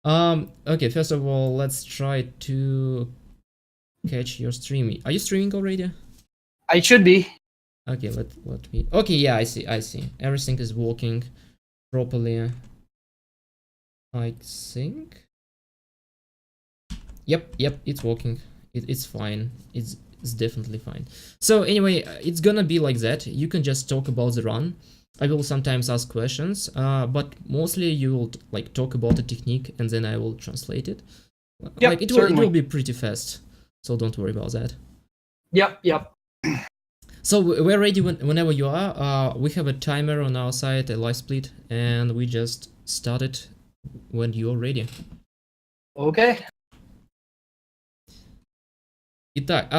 Okay, first of all, let's try to catch your stream. Are you streaming already? I should be. Okay, let me. Okay, yeah, I see. Everything is working properly. I think. Yep, it's working. It's fine. It's definitely fine. So anyway, it's gonna be like that. You can just talk about the run. I will sometimes ask questions, but mostly you will like talk about the technique, and then I will translate it. Yep, Like it will be pretty fast, so don't worry about that. Yep. So we're ready whenever you are. We have a timer on our side, a live split, and we just start it when you're ready. Okay. Итак,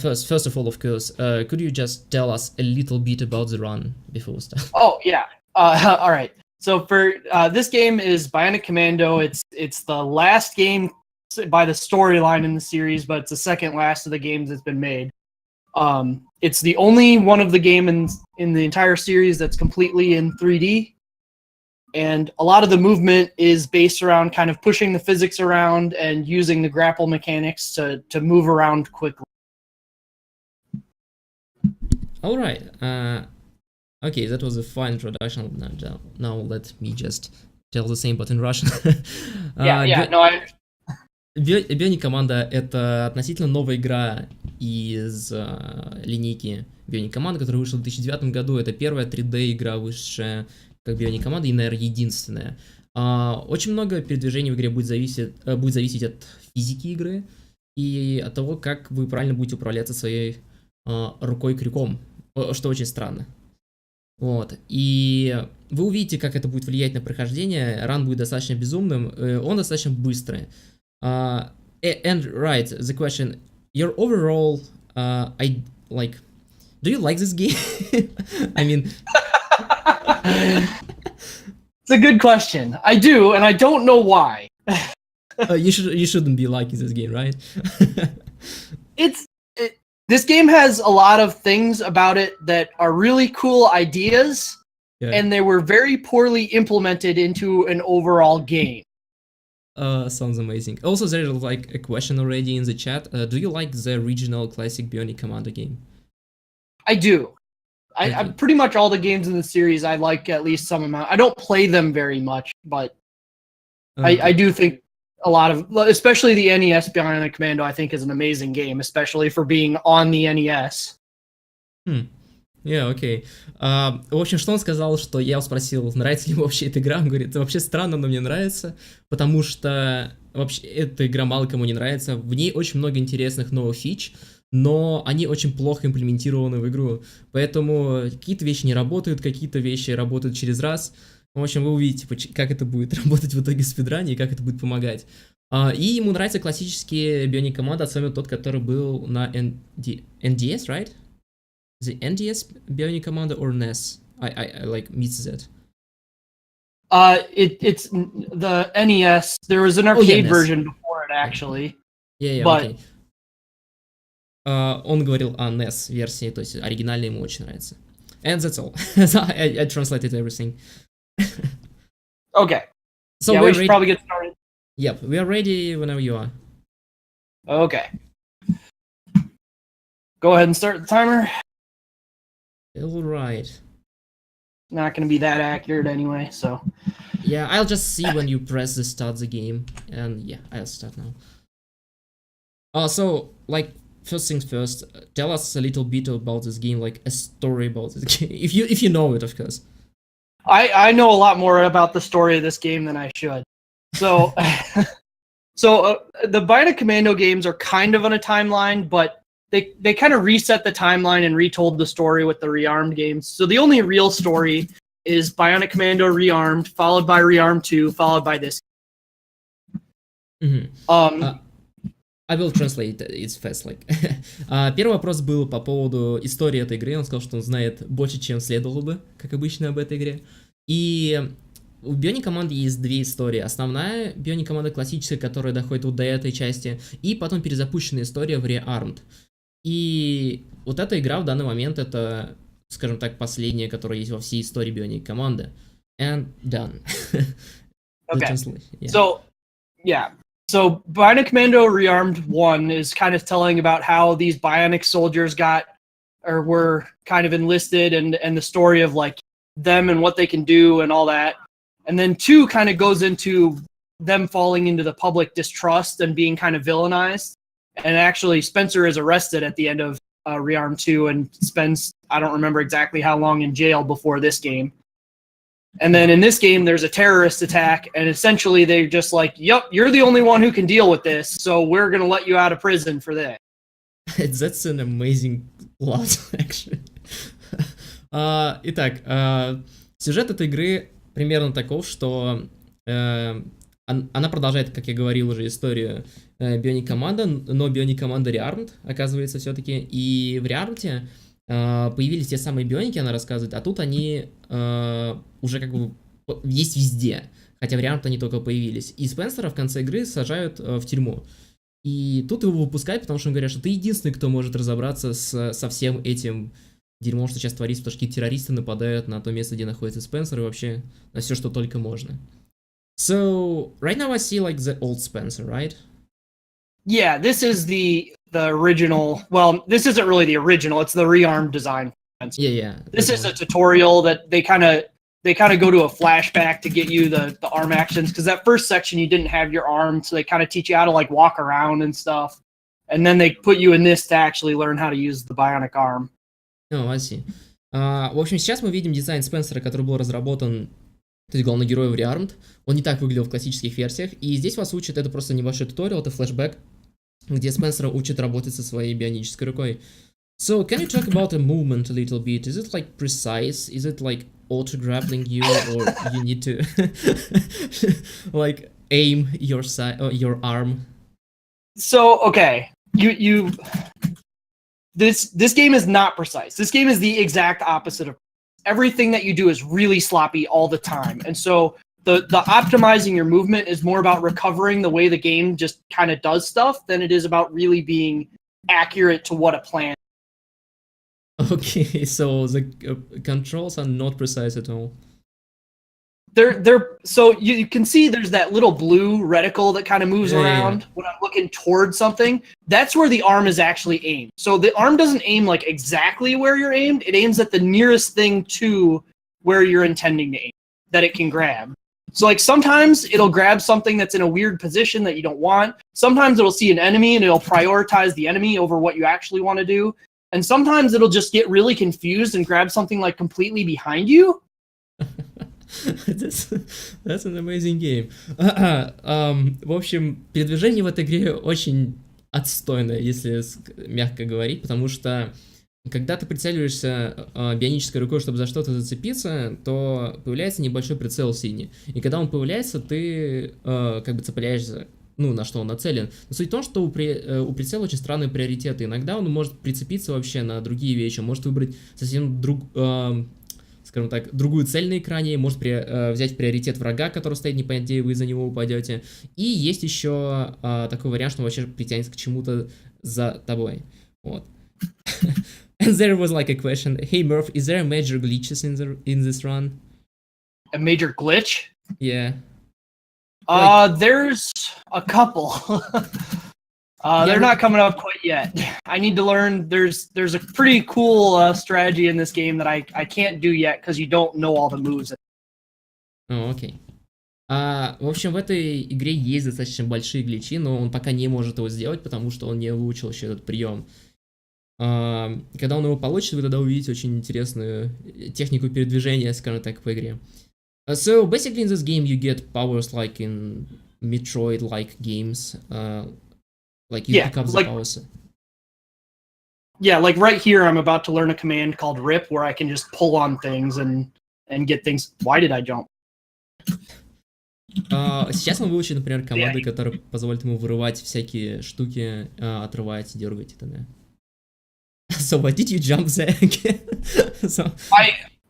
first of all, of course, could you just tell us a little bit about the run before we start? Oh yeah. All right. So for this game is Bionic Commando. It's the last game by the storyline in the series, but it's the second last of the games that's been made. It's the only one of the game in the entire series that's completely in 3D. And a lot of the movement is based around kind of pushing the physics around and using the grapple mechanics to move around quickly. All right. Okay, that was a fine introduction. Now let me just tell the same, but in Russian. Bionic Commando — это относительно новая игра из линейки Bionic Commando, которая вышла в 2009 году. Это первая 3D игра, вышедшая как Bionic Commando, и, наверное, единственная. Очень много передвижений в игре будет зависеть от физики игры и от того, как вы правильно будете управляться своей рукой-крюком, что очень странно. Вот. И вы увидите, как это будет влиять на прохождение. Ран будет достаточно безумным, он достаточно быстрый. And right, the question, your overall, do you like this game? I mean, it's a good question. I do, and I don't know why. You shouldn't be liking this game, right? This game has a lot of things about it that are really cool ideas, and they were very poorly implemented into an overall game. Sounds amazing. Also, there's like a question already in the chat. Do you like the original classic Bionic Commando game? I do. I pretty much all the games in the series I like at least some amount. I don't play them very much, but I do think a lot of, especially the NES Bionic Commando, I think is an amazing game, especially for being on the NES. Окей. В общем, что он сказал, что я его спросил, нравится ли ему вообще эта игра. Он говорит, это вообще странно, но мне нравится, потому что вообще эта игра мало кому не нравится. В ней очень много интересных новых фич, но они очень плохо имплементированы в игру. Поэтому какие-то вещи не работают, какие-то вещи работают через раз. В общем, вы увидите, как это будет работать в итоге в спидране и как это будет помогать. И ему нравится классический Bionic Commando, особенно тот, который был на NDS, right? The NDS Bionic Commando or NES? I like missed that. It's the NES. There was an arcade version before it, actually. Окей. Он говорил о NES версии, то есть оригинальная ему очень нравится. And that's all. So I translated everything. Okay. So we should probably get started. Yep, we are ready whenever you are. Okay. Go ahead and start the timer. All right. Not going to be that accurate anyway, so. Yeah, I'll just see when you press the start the game, and yeah, I'll start now. So, like, first things first, tell us a little bit about this game, like a story about this game, if you know it, of course. I know a lot more about the story of this game than I should. So, the Bionic Commando games are kind of on a timeline, but they kind of reset the timeline and retold the story with the Rearmed games. So the only real story is Bionic Commando Rearmed, followed by Rearmed 2, followed by this. I will translate, it's fast, like. Первый вопрос был по поводу истории этой игры. Он сказал, что он знает больше, чем следовало бы, как обычно, об этой игре. И у Bionic Commando есть две истории. Основная Bionic Commando классическая, которая доходит вот до этой части, и потом перезапущенная история в Rearmed. И вот эта игра в данный момент это, скажем так, последняя, которая есть во всей истории Bionic Commando. And done. Okay. So Yeah. So Bionic Commando Rearmed 1 is kind of telling about how these Bionic soldiers got or were kind of enlisted and the story of like them and what they can do and all that. And then 2 kind of goes into them falling into the public distrust and being kind of villainized. And actually Spencer is arrested at the end of Rearm 2 and spends, I don't remember exactly how long in jail before this game. And then in this game, there's a terrorist attack, and essentially they're just like, yep, you're the only one who can deal with this, so we're going to let you out of prison for this. That's an amazing plot, actually. Итак, сюжет этой игры примерно таков, что она продолжает, как я говорил уже, историю Bionic Commando, но Bionic Commando Rearmed, оказывается, все-таки. И в Rearmed появились те самые бионики, она рассказывает, а тут они уже как бы есть везде, хотя в Rearmed они только появились. И Спенсера в конце игры сажают в тюрьму. И тут его выпускают, потому что он говорит, что ты единственный, кто может разобраться со всем этим дерьмом, что сейчас творится, потому что какие-то террористы нападают на то место, где находится Спенсер, и вообще на все, что только можно. So, right now I see like the old Spencer, right? Yeah, this is the original. Well, this isn't really the original. It's the rearmed design. Yeah. This is a tutorial that they kind of go to a flashback to get you the arm actions, because that first section you didn't have your arm, so they kind of teach you how to like walk around and stuff, and then they put you in this to actually learn how to use the bionic arm. Oh, I see. В общем, сейчас мы видим дизайн Спенсера, который был разработан, то есть главный герой в Rearmed. Он не так выглядел в классических версиях, и здесь вас учат, это просто небольшой туториал, это флешбэк, где Спенсера учат работать со своей бионической рукой. So, can you talk about the movement a little bit? Is it like precise? Is it like auto-grappling you, or you need to like aim your arm? So, okay, you this game is not precise. This game is the exact opposite of everything that you do is really sloppy all the time. And so the optimizing your movement is more about recovering the way the game just kind of does stuff than it is about really being accurate to what a plan. Okay, so the controls are not precise at all. They're so you can see there's that little blue reticle that kind of moves around when I'm looking towards something. That's where the arm is actually aimed. So the arm doesn't aim like exactly where you're aimed. It aims at the nearest thing to where you're intending to aim that it can grab. So like sometimes it'll grab something that's in a weird position that you don't want. Sometimes it'll see an enemy and it'll prioritize the enemy over what you actually want to do. And sometimes it'll just get really confused and grab something like completely behind you. That's an amazing game. В общем, передвижение в этой игре очень отстойное, если мягко говорить, потому что когда ты прицеливаешься бионической рукой, чтобы за что-то зацепиться, то появляется небольшой прицел синий. И когда он появляется, ты как бы цепляешься, ну, на что он нацелен. Но суть в том, что у прицела очень странные приоритеты. Иногда он может прицепиться вообще на другие вещи, может выбрать совсем скажем так, другую цель на экране, может взять приоритет врага, который стоит, не понятно, где вы за него упадете. И есть еще такой вариант, что он вообще притянется к чему-то за тобой. Вот. And there was like a question, hey Murph, is there a major glitches in this run? A major glitch? Yeah. There's a couple. They're not coming up quite yet. I need to learn. There's a pretty cool strategy in this game that I can't do yet because you don't know all the moves. Окей. В общем, в этой игре есть достаточно большие гличи, но он пока не может его сделать, потому что он не выучил еще этот прием. Когда он его получит, вы тогда увидите очень интересную технику передвижения, скажем так, по игре. So basically in this game you get powers like in Metroid-like games. Like you pick up the powers. Yeah, like right here I'm about to learn a command called rip where I can just pull on things and get things. Why did I jump? Сейчас он выучит, например, команды, которые позволят ему вырывать всякие штуки, отрывать, дергать и т.д. So why did you jump there again?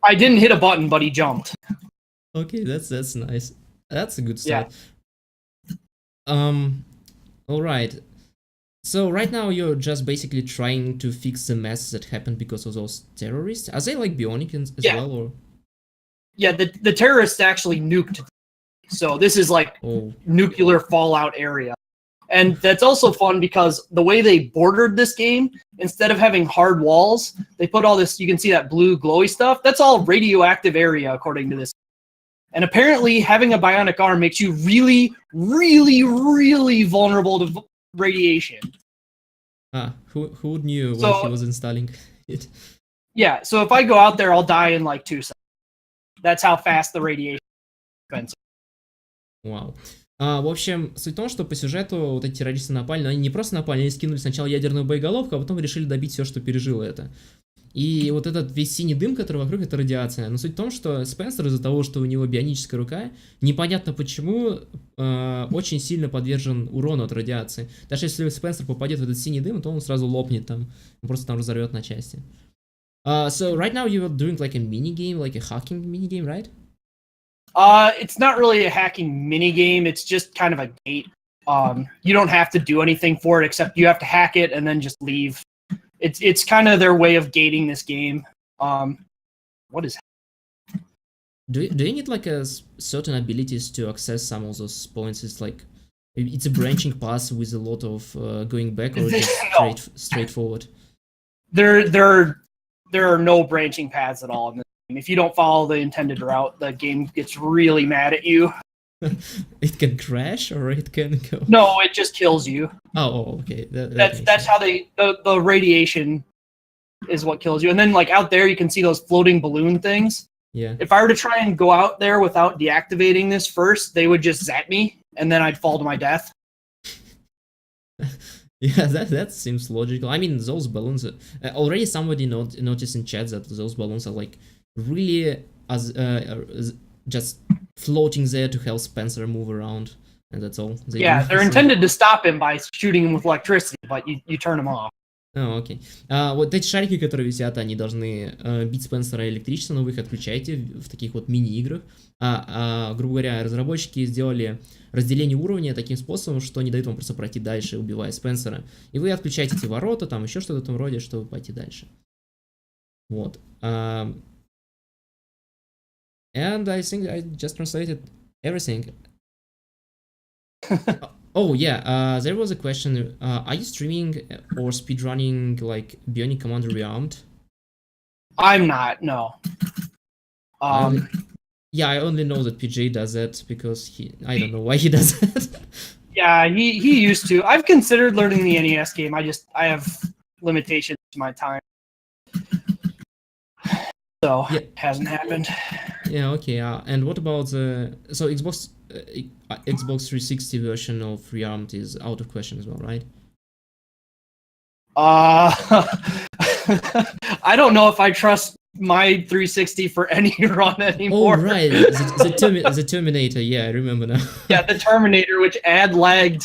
I didn't hit a button, but he jumped. Okay, that's nice. That's a good start. Yeah. All right. So right now you're just basically trying to fix the mess that happened because of those terrorists. Are they like Bionic as well, or? Yeah, the terrorists actually nuked. So this is like Oh, nuclear fallout area. And that's also fun because the way they bordered this game, instead of having hard walls, they put all this, you can see that blue glowy stuff. That's all radioactive area, according to this. And apparently having a bionic arm makes you really, really, really vulnerable to radiation. who knew when So- he was installing it? Yeah, so if I go out there, I'll die in like 2 seconds. That's how fast the radiation is. Вау. В общем, суть в том, что по сюжету вот эти террористы напали, но они не просто напали, они скинули сначала ядерную боеголовку, а потом решили добить все, что пережило это. И вот этот весь синий дым, который вокруг, это радиация. Но суть в том, что Спенсер из-за того, что у него бионическая рука, непонятно почему, очень сильно подвержен урону от радиации. Даже если Спенсер попадет в этот синий дым, то он сразу лопнет там, он просто там разорвет на части. So right now you are doing like a mini game, like a hacking mini game, right? It's not really a hacking mini game. It's just kind of a gate. You don't have to do anything for it except you have to hack it and then just leave. It's kind of their way of gating this game. What is? Do you need like a certain abilities to access some of those points? It's like it's a branching path with a lot of going back, or just No. straightforward. There are no branching paths at all in this game. If you don't follow the intended route, the game gets really mad at you. It can crash or it can go. No, it just kills you. Oh, okay. That That's makes how the radiation is what kills you. And then like out there, you can see those floating balloon things. Yeah. If I were to try and go out there without deactivating this first, they would just zap me, and then I'd fall to my death. Yeah, that seems logical. I mean, those balloons. Already somebody noticed in chat that those balloons are like really just floating there to help Spencer move around, and that's all. Yeah, they're intended to stop him by shooting him with electricity, but you turn them off. Окей. Вот эти шарики, которые висят, они должны бить Спенсера электричеством, но вы их отключаете в таких вот мини-играх. Грубо говоря, разработчики сделали разделение уровня таким способом, что не дают вам просто пройти дальше, убивая Спенсера. И вы отключаете эти ворота, там еще что-то в этом роде, чтобы пойти дальше. Вот. And I think I just translated everything. Oh yeah, there was a question. Are you streaming or speedrunning like Bionic Commando Rearmed? I'm not. No. Yeah, I only know that PJ does that because I don't know why he does that. Yeah, he used to. I've considered learning the NES game. I have limitations to my time, so Yeah. it hasn't happened. Yeah, okay. And what about the Xbox 360 version of Rearmed is out of question as well, right? I don't know if I trust my 360 for any run anymore. Oh right, the Terminator. Yeah, I remember now. Yeah, the Terminator, which added lag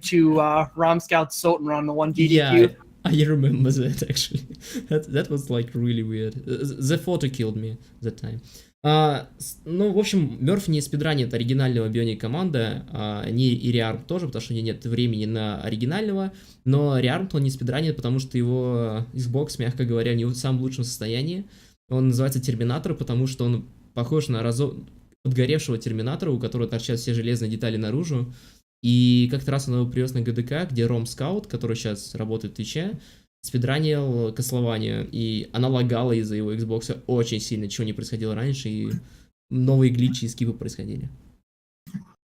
to ROM Scout Soten Run, the one DDQ. Yeah, I remember that actually. That was like really weird. The photo killed me that time. Ну, в общем, Мёрф не спидранит оригинального Bionic Commando, не и Rearmed тоже, потому что у него нет времени на оригинального, но Rearmed он не спидранит, потому что его Xbox, мягко говоря, не в самом лучшем состоянии. Он называется Терминатор, потому что он похож на подгоревшего Терминатора, у которого торчат все железные детали наружу. И как-то раз он его привез на ГДК, где Ром Скаут, который сейчас работает в Твиче, спидранил Кослованию, и она лагала из-за его Xbox очень сильно, чего не происходило раньше, и новые гличи и скипы происходили.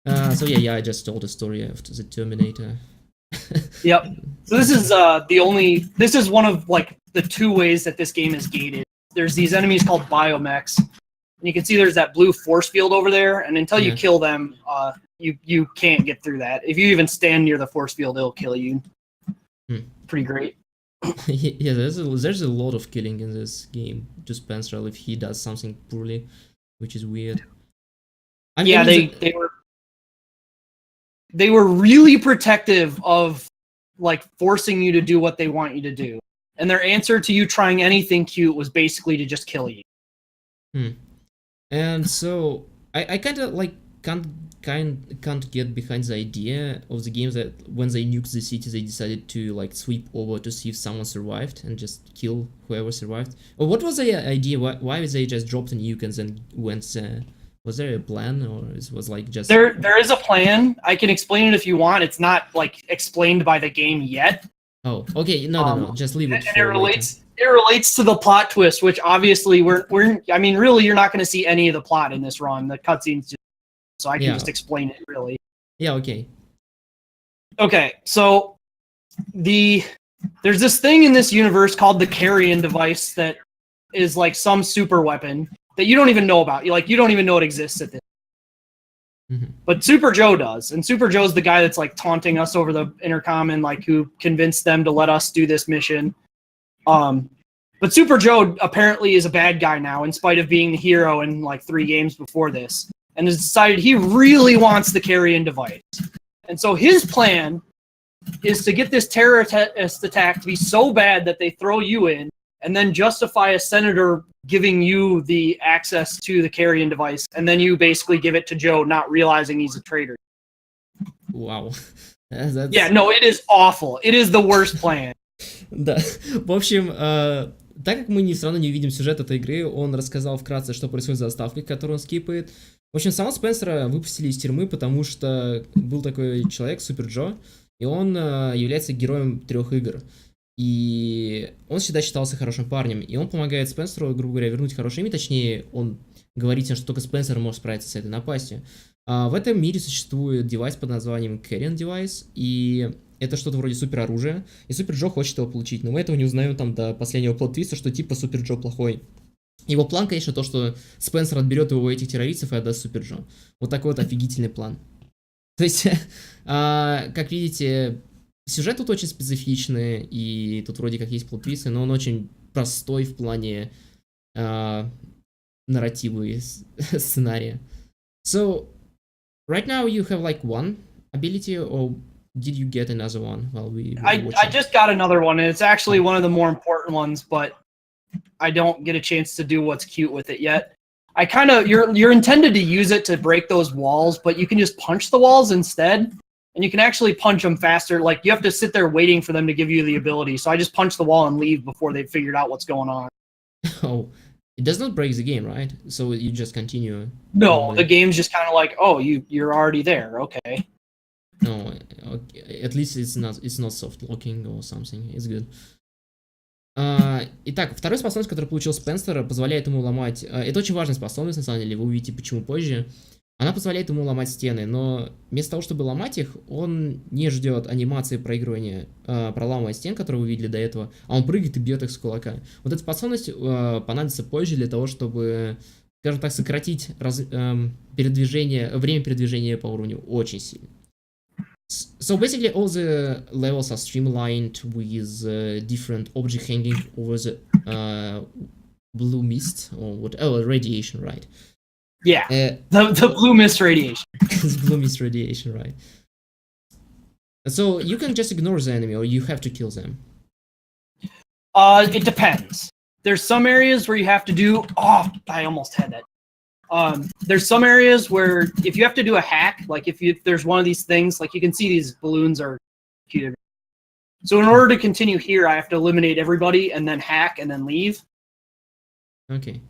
So yeah, I just told the story of the Terminator. Yep. So this is one of like the two ways that this game is gated. There's these enemies called biomechs, and you can see there's that blue force field over there, and until you kill them, you can't get through that. If you even stand near the force field, it'll kill you. Pretty great. Yeah, there's a lot of killing in this game to Spencer if he does something poorly, which is weird. Yeah, they were really protective of like forcing you to do what they want you to do, and their answer to you trying anything cute was basically to just kill you. And so I kind of like can't get behind the idea of the game that when they nuked the city, they decided to like sweep over to see if someone survived and just kill whoever survived. Or what was the idea? Why they just dropped a nuke and then went there? Was there a plan, or it was like just There is a plan. I can explain it if you want. It's not like explained by the game yet. Oh, okay, no, just leave it And for later. it relates to the plot twist, which obviously we're I mean, really, you're not going to see any of the plot in this run. The cutscenes, just, so I can just explain it really. Yeah, okay. Okay, so there's this thing in this universe called the carrion device that is like some super weapon that you don't even know about. You don't even know it exists at this. But Super Joe does, and Super Joe's the guy that's like taunting us over the intercom and like who convinced them to let us do this mission. But Super Joe apparently is a bad guy now, in spite of being the hero in like 3 games before this, and has decided he really wants the carrion device. And so his plan is to get this terrorist attack to be so bad that they throw you in, and then justify a senator giving you the access to the carrion device, and then you basically give it to Joe, not realizing he's a traitor. Wow. That's... Yeah, no, it is awful. It is the worst plan. Да. В общем, так как мы все равно не увидим сюжет этой игры, он рассказал вкратце, что происходит с заставкой, которую он скипает. В общем, самого Спенсера выпустили из тюрьмы, потому что был такой человек, Супер Джо, и он является героем 3 игр. И он всегда считался хорошим парнем, и он помогает Спенсеру, грубо говоря, вернуть хорошее имя, точнее, он говорит, что только Спенсер может справиться с этой напастью. В этом мире существует девайс под названием Carrion Device, и это что-то вроде супероружия, и Супер Джо хочет его получить, но мы этого не узнаем там до последнего плот-твиста, что типа Супер Джо плохой. Его план, конечно, то, что Спенсер отберет его у этих террористов и отдаст Супер Джо. Вот такой вот офигительный план. То есть, как видите, сюжет тут очень специфичный, и тут вроде как есть плот-твисты, но он очень простой в плане нарратива и сценария. So, right now you have like one ability, or did you get another one while we were watching? I just got another one, and it's actually one of the more important ones, but I don't get a chance to do what's cute with it yet. I kind of, you're intended to use it to break those walls, but you can just punch the walls instead, and you can actually punch them faster. Like, you have to sit there waiting for them to give you the ability, so I just punch the wall and leave before they've figured out what's going on. Oh, it does not break the game, right? So you just continue. No, the game's just kind of like, oh, you're already there, okay. No, okay. At least it's not soft locking or something. It's good. Итак, вторая способность, которую получил Спенсер, позволяет ему ломать... Это очень важная способность, на самом деле, вы увидите почему позже. Она позволяет ему ломать стены, но вместо того, чтобы ломать их, он не ждет анимации проигрывания, проламывания стен, которые вы видели до этого, а он прыгает и бьет их с кулака. Вот эта способность понадобится позже для того, чтобы, скажем так, сократить время передвижения по уровню очень сильно. So basically all the levels are streamlined with different object hanging over the blue mist or whatever, radiation, right? Yeah, the blue mist radiation. The blue mist radiation, right? So you can just ignore the enemy, or you have to kill them. It depends. There's some areas where you have to do... Oh, I almost had that. There's some areas where if you have to do a hack, like if there's one of these things, like you can see these balloons are computed. So in order to continue here, I have to eliminate everybody and then hack and then leave. Okay.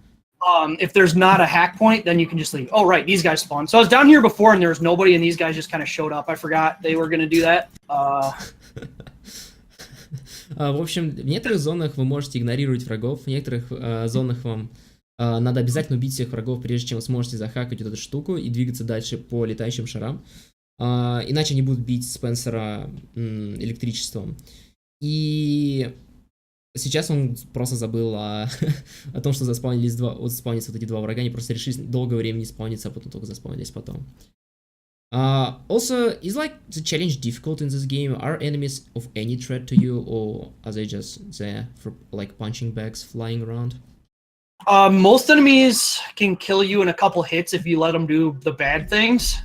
If there's not a hack point, then you can just leave. Oh, right, these guys spawned. So I was down here before and there was nobody and these guys just kind of showed up. I forgot they were going to do that. В общем, в некоторых зонах вы можете игнорировать врагов, в некоторых зонах вам надо обязательно убить всех врагов, прежде чем вы сможете захакать вот эту штуку и двигаться дальше по летающим шарам. Иначе они будут бить Спенсера электричеством. И сейчас он просто забыл о том, что заспаунятся вот эти 2 врага. Они просто решили долгое время не спауниться, а потом только заспаунились потом. Also, is like the challenge difficult in this game? Are enemies of any threat to you, or are they just there for like punching bags flying around? Most enemies can kill you in a couple hits if you let them do the bad things.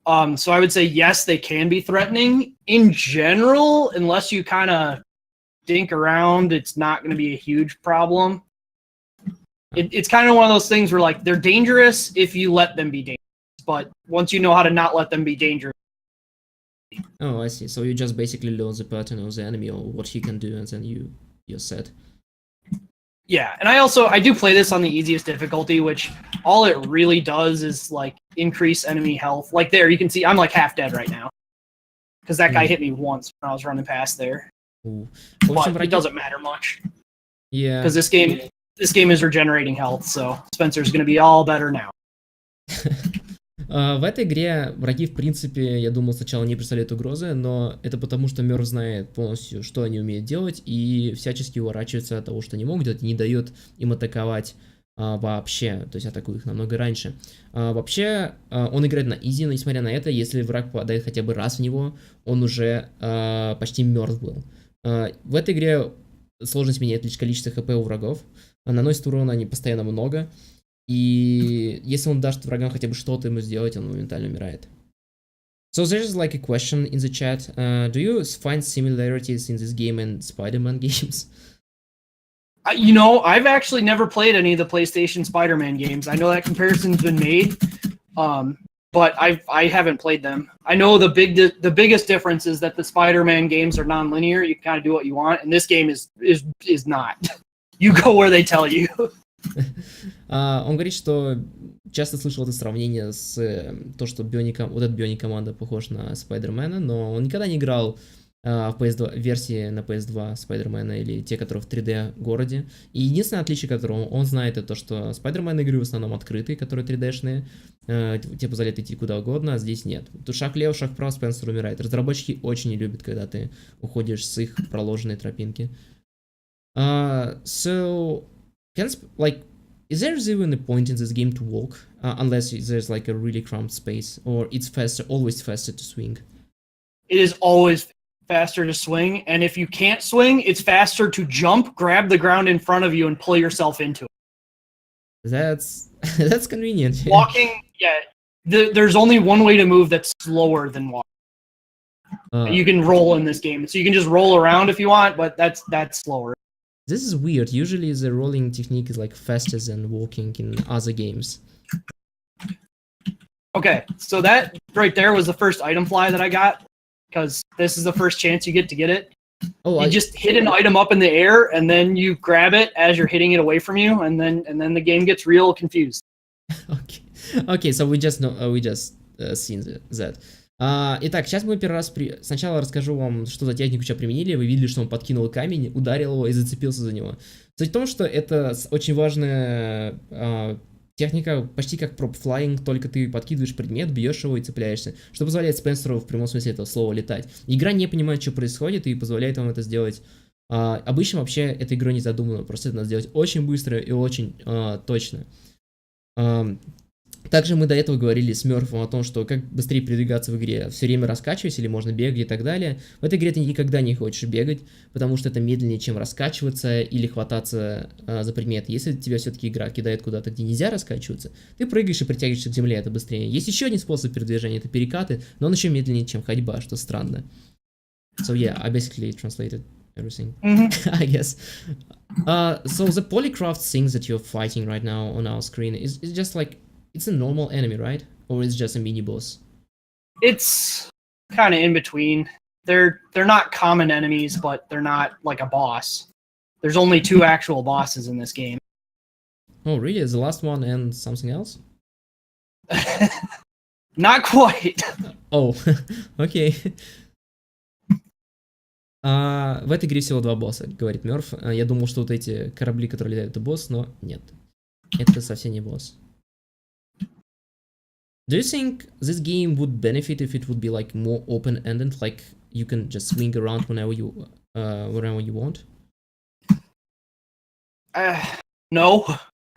So I would say yes, they can be threatening. In general, unless you kind of dink around, it's not going to be a huge problem. It's kind of one of those things where like they're dangerous if you let them be dangerous, but once you know how to not let them be dangerous. Oh, I see. So you just basically learn the pattern of the enemy or what he can do, and then you're set. Yeah, and I do play this on the easiest difficulty, which all it really does is like increase enemy health. Like there, you can see I'm like half dead right now because that guy hit me once when I was running past there. В общем, But it doesn't matter much Yeah. because this game is regenerating health, so Spencer's gonna be all better now. В этой игре враги, в принципе, я думал, сначала не представляют угрозы, но это потому, что Мёрф знает полностью, что они умеют делать, и всячески уворачивается от того, что они могут делать, и не дает им атаковать вообще, то есть атакует их намного раньше. Вообще, он играет на изи, но несмотря на это, если враг попадает хотя бы раз в него, он уже почти мертв был. В этой игре сложность меняет лишь количество хп у врагов, наносит урона они постоянно много, и если он даст врагам хотя бы что-то ему сделать, он моментально умирает. So there's like a question in the chat. Do you find similarities in this game and Spider-Man games? You know, I've actually never played any of the PlayStation Spider-Man games. I know that comparison's been made, but I haven't played them. I know the biggest difference is that the Spider-Man games are non-linear. You kind of do what you want, and this game is not. You go where they tell you. Он говорит, что часто слышал это сравнение с то, что вот этот Bionic команда похож на Спайдермена, но он никогда не играл в PS2, версии на PS2 Спайдермена или те, которые в 3D городе. И единственное отличие, которого он знает, это то, что Спайдермен игры в основном открытые, которые 3D-шные, тебе позволяют идти куда угодно, а здесь нет. Тут шаг влево, шаг вправо, Спенсер умирает. Разработчики очень не любят, когда ты уходишь с их проложенной тропинки. So, is there even a point in this game to walk, unless there's like a really cramped space, or it's always faster to swing? It is always faster to swing, and if you can't swing, it's faster to jump, grab the ground in front of you, and pull yourself into it. That's convenient. Walking, yeah. There's only one way to move that's slower than walking. You can roll in this game, so you can just roll around if you want, but that's slower. This is weird. Usually the rolling technique is like faster than walking in other games. Okay, so that right there was the first item fly that I got, because this is the first chance you get to get it. You just hit an item up in the air, and then you grab it as you're hitting it away from you, and then the game gets real confused. Okay, so we just seen that. Итак, сейчас мы первый раз... Сначала расскажу вам, что за технику сейчас применили. Вы видели, что он подкинул камень, ударил его и зацепился за него. Суть в том, что это очень важная техника, почти как прop-флайинг, только ты подкидываешь предмет, бьешь его и цепляешься, что позволяет Спенсеру в прямом смысле этого слова летать. Игра не понимает, что происходит, и позволяет вам это сделать. Обычно вообще этой игрой не задумано, просто это надо сделать очень быстро и очень точно. Также мы до этого говорили с Мёрфом о том, что как быстрее передвигаться в игре. Все время раскачиваясь или можно бегать и так далее. В этой игре ты никогда не хочешь бегать, потому что это медленнее, чем раскачиваться или хвататься за предметы. Если тебя все-таки игра кидает куда-то, где нельзя раскачиваться, ты прыгаешь и притягиваешься к земле, это быстрее. Есть еще один способ передвижения, это перекаты, но он еще медленнее, чем ходьба, что странно. So yeah, I basically translated everything, I guess. So the Polycraft things that you're fighting right now on our screen is just like... It's a normal enemy, right? Or it's just a mini boss? It's kind of in between. They're not common enemies, but they're not like a boss. There's only 2 actual bosses in this game. Oh, really? Is the last one and something else? Not quite. Oh, окей. В этой игре всего 2 босса, говорит Мёрф. Я думал, что вот эти корабли, которые летают, это босс, но нет. Это совсем не босс. Do you think this game would benefit if it would be like more open-ended, like you can just swing around whenever you want? No.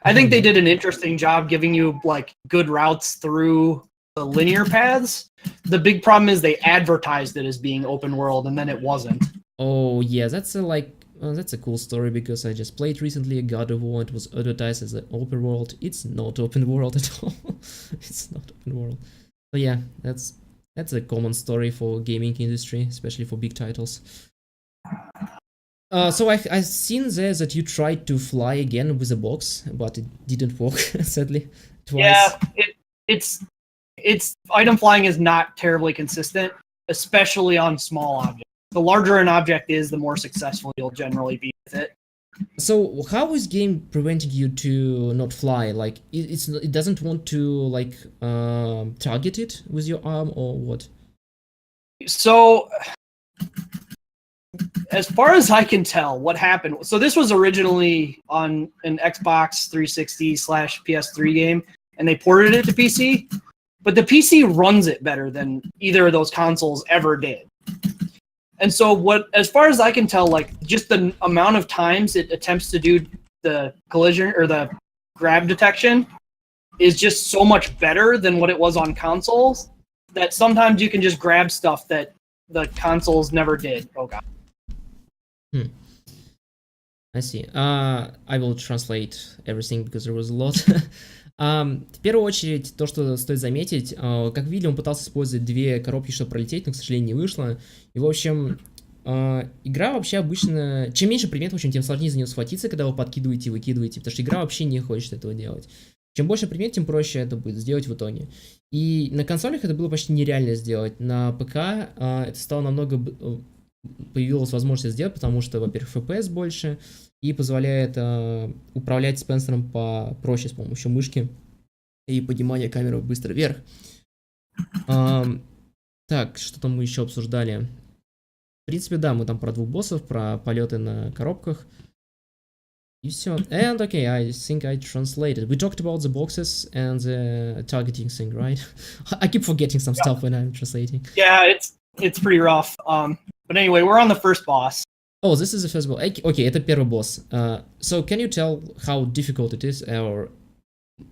I think they did an interesting job giving you like good routes through the linear paths. The big problem is they advertised it as being open world, and then it wasn't. Oh yeah, that's a cool story because I just played recently a God of War. It was advertised as an open world. It's not open world at all. It's not open world. So yeah, that's a common story for gaming industry, especially for big titles. So I've seen there that you tried to fly again with a box, but it didn't work, sadly, twice. Yeah, it's item flying is not terribly consistent, especially on small objects. The larger an object is, the more successful you'll generally be with it. So how is game preventing you to not fly? Like it doesn't want to like target it with your arm or what? So, as far as I can tell, what happened. So this was originally on an Xbox 360 slash PS3 game, and they ported it to PC. But the PC runs it better than either of those consoles ever did. And so, what, as far as I can tell, like just the amount of times it attempts to do the collision or the grab detection is just so much better than what it was on consoles that sometimes you can just grab stuff that the consoles never did. Oh god. I see. I will translate everything because there was a lot. В первую очередь, то, что стоит заметить, как видели, он пытался использовать две коробки, чтобы пролететь, но, к сожалению, не вышло. И, в общем, игра вообще обычно... Чем меньше предметов, тем сложнее за него схватиться, когда вы подкидываете и выкидываете, потому что игра вообще не хочет этого делать. Чем больше предметов, тем проще это будет сделать в итоге. И на консолях это было почти нереально сделать. На ПК это стало намного... Появилась возможность сделать, потому что, во-первых, FPS больше, и позволяет управлять Спенсером попроще с помощью мышки и поднимания камеры быстро вверх. Так, что там мы еще обсуждали? В принципе, да, мы там про двух боссов, про полеты на коробках. И все. And okay, I think I translated. We talked about the boxes and the targeting thing, right? I keep forgetting some stuff when I'm translating. Yeah, it's pretty rough. But anyway, we're on the first boss. Oh, this is the first boss. Okay, это первый босс. So can you tell how difficult it is or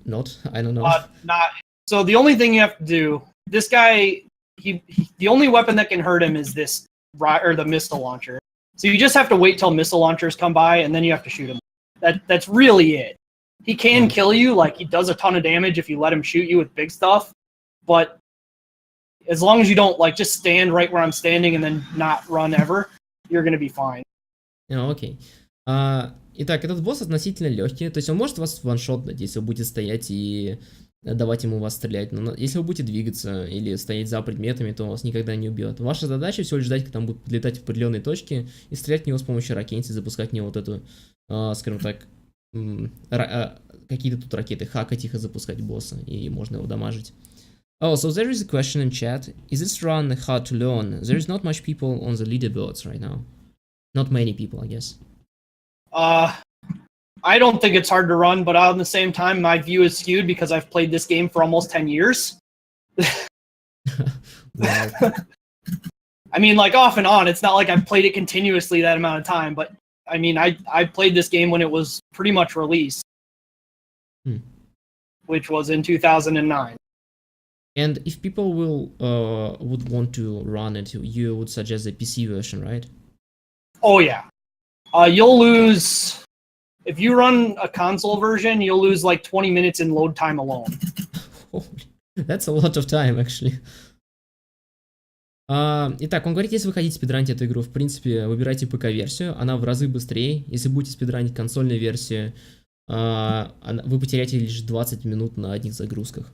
not? I don't know. Not. So the only thing you have to do, this guy, the only weapon that can hurt him is this, or the missile launcher. So you just have to wait till missile launchers come by, and then you have to shoot him. That's really it. He can kill you, like he does a ton of damage if you let him shoot you with big stuff, but as long as you don't like just stand right where I'm standing and then not run ever, you're gonna be fine. Окей. Итак, этот босс относительно легкий, то есть он может вас ваншотнуть, если вы будете стоять и давать ему вас стрелять. Но если вы будете двигаться или стоять за предметами, то он вас никогда не убьет. Ваша задача всего лишь ждать, когда он будет подлетать в определенные точки и стрелять в него с помощью ракетницы, запускать в него вот эту, скажем так, какие-то тут ракеты, хакать их и запускать босса, и можно его дамажить. Oh, so there is a question in chat. Is this run hard to learn? There is not much people on the leaderboards right now. Not many people, I guess. I don't think it's hard to run, but on the same time, my view is skewed because I've played this game for almost 10 years. Wow. I mean, like off and on. It's not like I've played it continuously that amount of time, but I mean, I played this game when it was pretty much released, which was in 2009. And if people would want to run it, you would suggest the PC version, right? Oh yeah, you'll lose if you run a console version. You'll lose like 20 minutes in load time alone. That's a lot of time, actually. Итак, он говорит, если вы хотите спидранить эту игру, в принципе, выбирайте ПК-версию, она в разы быстрее. Если будете спидранить консольную версию, вы потеряете лишь 20 минут на одних загрузках.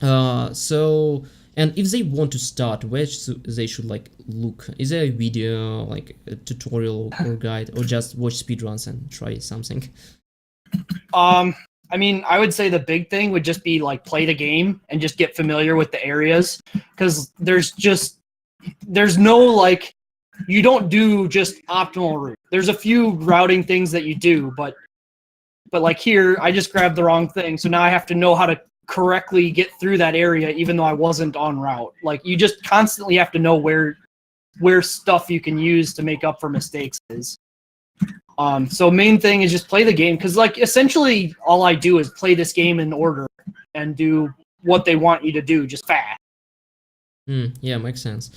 So, and if they want to start, where they should like look? Is there a video, like a tutorial or guide, or just watch speedruns and try something? I mean, I would say the big thing would just be like play the game and just get familiar with the areas, because there's no like, you don't do just optimal route. There's a few routing things that you do, but like here, I just grabbed the wrong thing, so now I have to know how to correctly get through that area even though I wasn't on route. Like you just constantly have to know where stuff you can use to make up for mistakes is. So main thing is just play the game, because like essentially all I do is play this game in order and do what they want you to do just fast. Yeah, makes sense.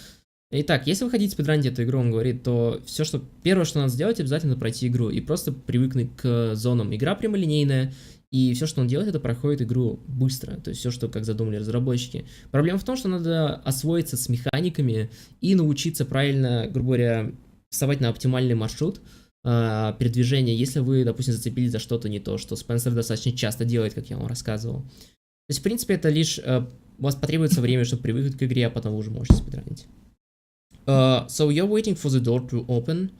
Итак, если вы хотите спидранить эту игру, он говорит, то первое, что надо сделать, обязательно пройти игру и просто привыкнуть к зонам. Игра прямолинейная, и все, что он делает, это проходит игру быстро. То есть все, что как задумали разработчики. Проблема в том, что надо освоиться с механиками и научиться правильно, грубо говоря, вставать на оптимальный маршрут передвижения, если вы, допустим, зацепились за что-то не то, что Спенсер достаточно часто делает, как я вам рассказывал. То есть, в принципе, это лишь... у вас потребуется время, чтобы привыкнуть к игре, а потом вы уже можете спидранить. So you're waiting for the door to open.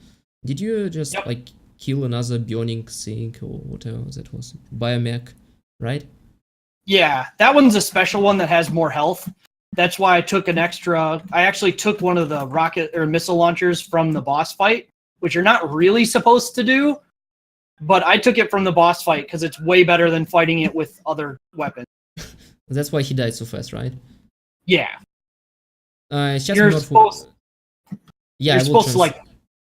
Did you just Yep. like kill another Bionic thing or whatever that was? Biomech, right? Yeah, that one's a special one that has more health. That's why I took an extra. I actually took one of the rocket or missile launchers from the boss fight, which you're not really supposed to do, but I took it from the boss fight because it's way better than fighting it with other weapons. That's why he died so fast, right? Yeah, Сейчас you're Мёрфу... supposed Yeah, you're I will supposed to like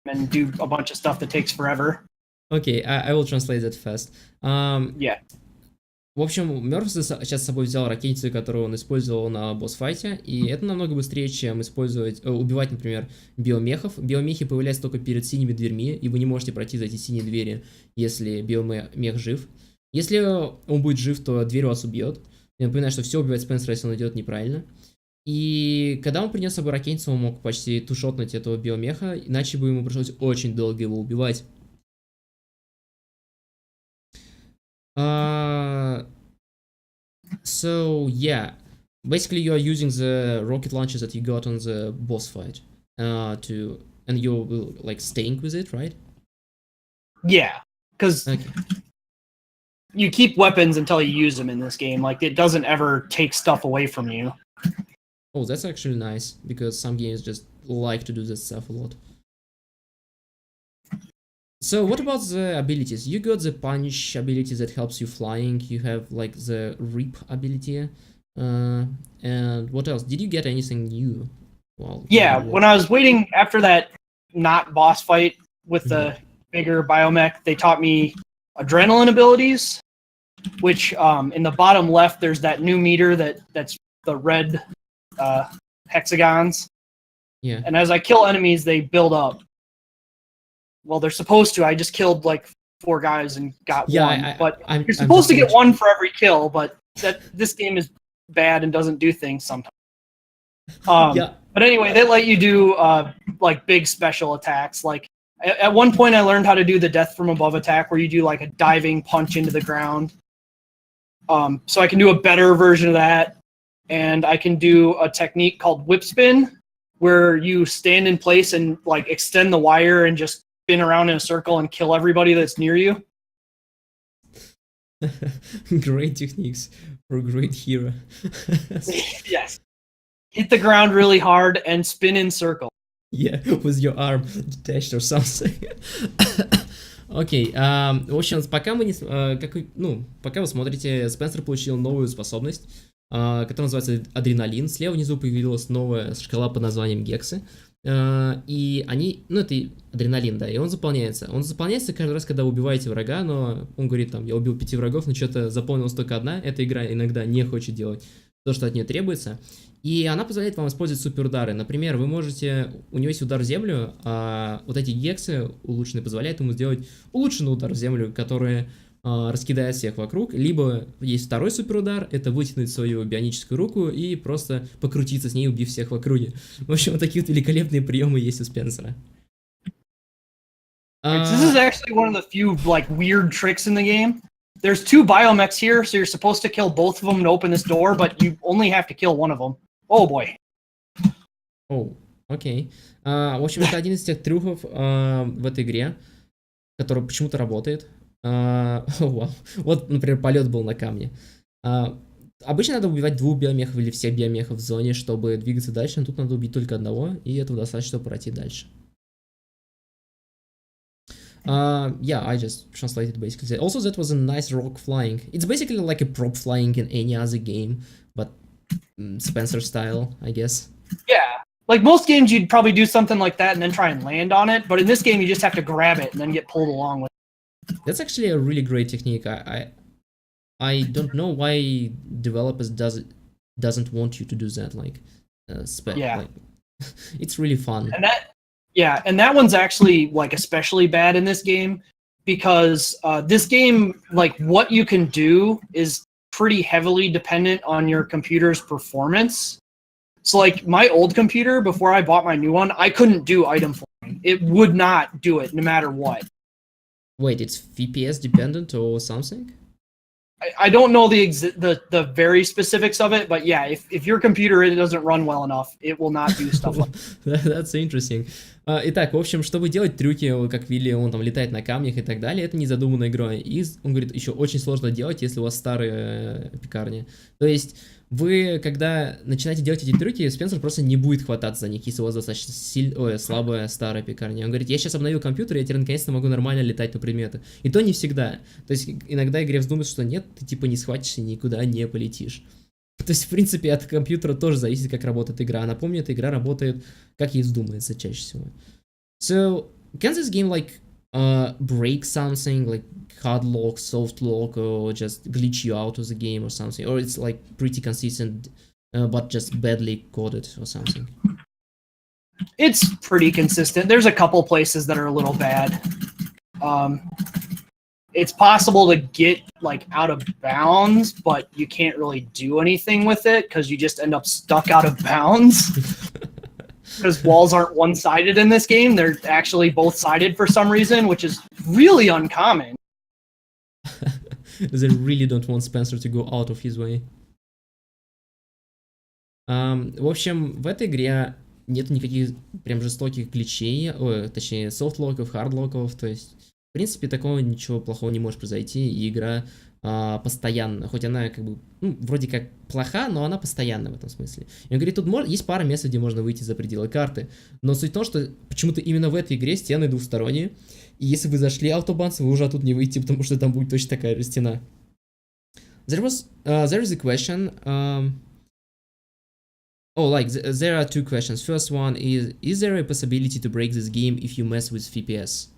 and do a bunch of stuff that takes forever. Okay, I will translate that fast. Yeah. В общем, Мёрф сейчас с собой взял ракетницу, которую он использовал на босс-файте, и это намного быстрее, чем убивать, например, биомехов. Биомехи появляются только перед синими дверьми, и вы не можете пройти за эти синие двери, если биомех жив. Если он будет жив, то дверь вас убьет. Я напоминаю, что все убивает Спенсера, если он идет неправильно. И когда он принес с собой ракетницу, он мог почти тушотнуть этого биомеха, иначе бы ему пришлось очень долго его убивать. So yeah, basically you are using the rocket launchers that you got on the boss fight and you will like staying with it, right? Yeah, because Okay. you keep weapons until you use them in this game. Like it doesn't ever take stuff away from you. Oh, that's actually nice because some games just like to do this stuff a lot. So what about the abilities? You got the punch ability that helps you flying. You have like the rip ability. And what else? Did you get anything new? Well, Yeah, when I was waiting after that not boss fight with the bigger biomech, they taught me adrenaline abilities, which in the bottom left there's that new meter that's the red hexagons. Yeah. And as I kill enemies, they build up. Well, they're supposed to. I just killed like 4 guys and got one. But you're supposed to get one for every kill, but this game is bad and doesn't do things sometimes. Yeah. But anyway, they let you do like big special attacks. Like at one point, I learned how to do the death from above attack, where you do like a diving punch into the ground. So I can do a better version of that, and I can do a technique called whip spin, where you stand in place and like extend the wire and just spin around in a circle and kill everybody that's near you. Great techniques for a great hero. Yes. Hit the ground really hard and spin in circle. Yeah, with your arm detached or something. Окей, в общем, пока пока вы смотрите, Спенсер получил новую способность, которая называется адреналин. Слева внизу появилась новая шкала под названием гексы. И они, это адреналин, да, и он заполняется. Он заполняется каждый раз, когда вы убиваете врага, но он говорит, там, я убил 5 врагов, но что-то заполнилось только одна. Эта игра иногда не хочет делать то, что от нее требуется. И она позволяет вам использовать суперудары. Например, вы можете... У него есть удар в землю, а вот эти гексы улучшенные позволяют ему сделать улучшенный удар в землю, который раскидает всех вокруг. Либо есть второй суперудар, это вытянуть свою бионическую руку и просто покрутиться с ней, убив всех в округе. В общем, вот такие вот великолепные приемы есть у Спенсера. This is actually one of the few like weird tricks in the game. There's 2 biomechs here, so you're supposed to kill both of them to open this door, but you only have to kill one of them. Oh boy. Окей. В общем, это один из тех трюков в этой игре, который почему-то работает. Вау. Вот, например, полет был на камне. Обычно надо убивать 2 биомехов или всех биомехов в зоне, чтобы двигаться дальше, но тут надо убить только одного, и этого достаточно, чтобы пройти дальше. Yeah, I just translated basically. Also, that was a nice rock flying. It's basically like a prop flying in any other game, but Spencer style, I guess. Yeah. Like most games, you'd probably do something like that and then try and land on it. But in this game, you just have to grab it and then get pulled along with it. That's actually a really great technique. I don't know why developers doesn't want you to do that. Like, like, it's really fun. And that one's actually like especially bad in this game because this game, like what you can do is pretty heavily dependent on your computer's performance. So like my old computer, before I bought my new one, I couldn't do item flying. It would not do it no matter what. Wait, it's FPS dependent or something? I don't know the very specifics of it, but yeah, if your computer it doesn't run well enough, it will not do stuff like That's interesting. Итак, в общем, чтобы делать трюки, как Вилли, он там летает на камнях и так далее, это не задуманная игрой. И он говорит, еще очень сложно делать, если у вас старые пекарни. То есть вы, когда начинаете делать эти трюки, Спенсер просто не будет хвататься за них, если у вас достаточно слабая старая пекарня. Он говорит, я сейчас обновил компьютер, я теперь наконец-то могу нормально летать на предметы. И то не всегда. То есть иногда игре вздумается, что нет, ты типа не схватишься, никуда не полетишь. То есть, в принципе, от компьютера тоже зависит, как работает игра. Напомню, эта игра работает, как ей вздумается чаще всего. So, can this game, like, break something, like hard lock, soft lock, or just glitch you out of the game or something? Or it's, like, pretty consistent, but just badly coded or something? It's pretty consistent. There's a couple places that are a little bad. It's possible to get like out of bounds, but you can't really do anything with it because you just end up stuck out of bounds. Because walls aren't one-sided in this game. They're actually both-sided for some reason, which is really uncommon. They really don't want Spencer to go out of his way. В общем, в этой игре нет никаких прям жестоких гличей, точнее, софт-локов, хард-локов, то есть в принципе, такого ничего плохого не может произойти, и игра постоянно, хоть она как бы, ну, вроде как плоха, но она постоянна в этом смысле. И он говорит, тут есть пара мест, где можно выйти за пределы карты, но суть в том, что почему-то именно в этой игре стены двухсторонние, и если вы зашли автобанс, вы уже оттуда не выйдете, потому что там будет точно такая же стена. There is a question, there are two questions. First one is there a possibility to break this game if you mess with FPS?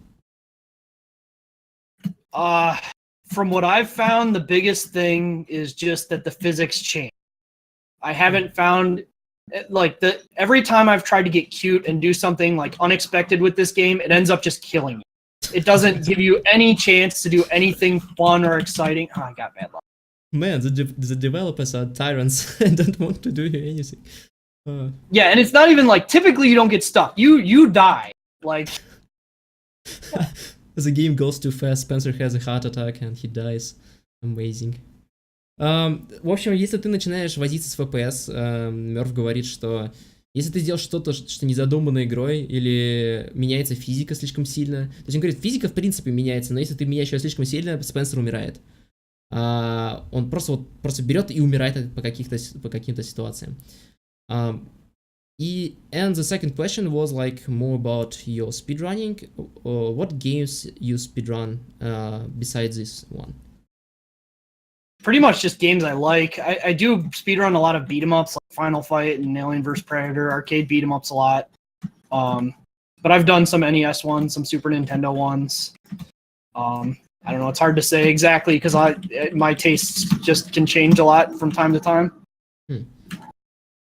From what I've found, the biggest thing is just that the physics change. I haven't found like every time I've tried to get cute and do something like unexpected with this game, it ends up just killing me. It doesn't give you any chance to do anything fun or exciting. Oh, I got bad luck. Man, the developers are tyrants and don't want to do anything. Yeah, and it's not even like typically you don't get stuck. You die. Like the game goes too fast, Spencer has a heart attack and he dies. Amazing. В общем, если ты начинаешь возиться с FPS, Мёрф говорит, что если ты сделаешь что-то, что не задумано игрой, или меняется физика слишком сильно, то есть он говорит, физика в принципе меняется, но если ты меняешь ее слишком сильно, Спенсер умирает. Он просто берет и умирает по каким-то ситуациям. And the second question was like more about your speedrunning. What games you speedrun besides this one? Pretty much just games I like. I do speedrun a lot of beat 'em ups like Final Fight and Alien vs Predator, arcade beat 'em ups a lot. But I've done some NES ones, some Super Nintendo ones. I don't know, it's hard to say exactly because my tastes just can change a lot from time to time.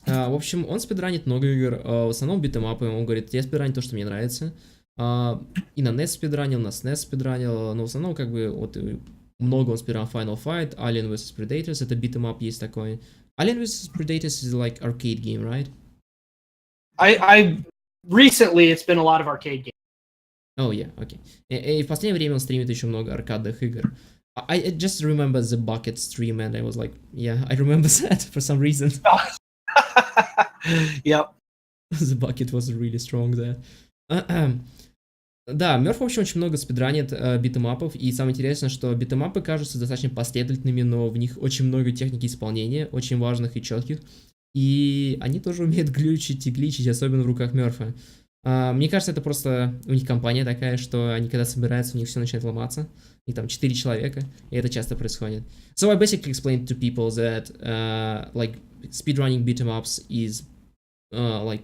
В общем, он спидранит много игр, в основном битэмапы. Он говорит, я спидраню то, что мне нравится. И на NES спидранил, на SNES спидранил, но в основном как бы вот много он спидранил Final Fight, Alien vs Predators, это битэмап есть такой. Alien vs Predators is like arcade game, right? I recently it's been a lot of arcade games. Oh yeah, okay. И в последнее время он стримит еще много аркадных игр. I just remember the Bucket stream and I was like, yeah, I remember that for some reason. Yep. The Bucket was really strong there. Да, Мёрф, в общем, очень много спидранит битэмапов, и самое интересное, что битэмапы кажутся достаточно последовательными, но в них очень много техники исполнения, очень важных и четких, и они тоже умеют глючить и гличить, особенно в руках Мёрфа. Мне кажется, это просто у них компания такая, что они когда собираются, у них все начинает ломаться. И там 4 человека, и это часто происходит. So I basically explained to people that like speedrunning beat'em ups is like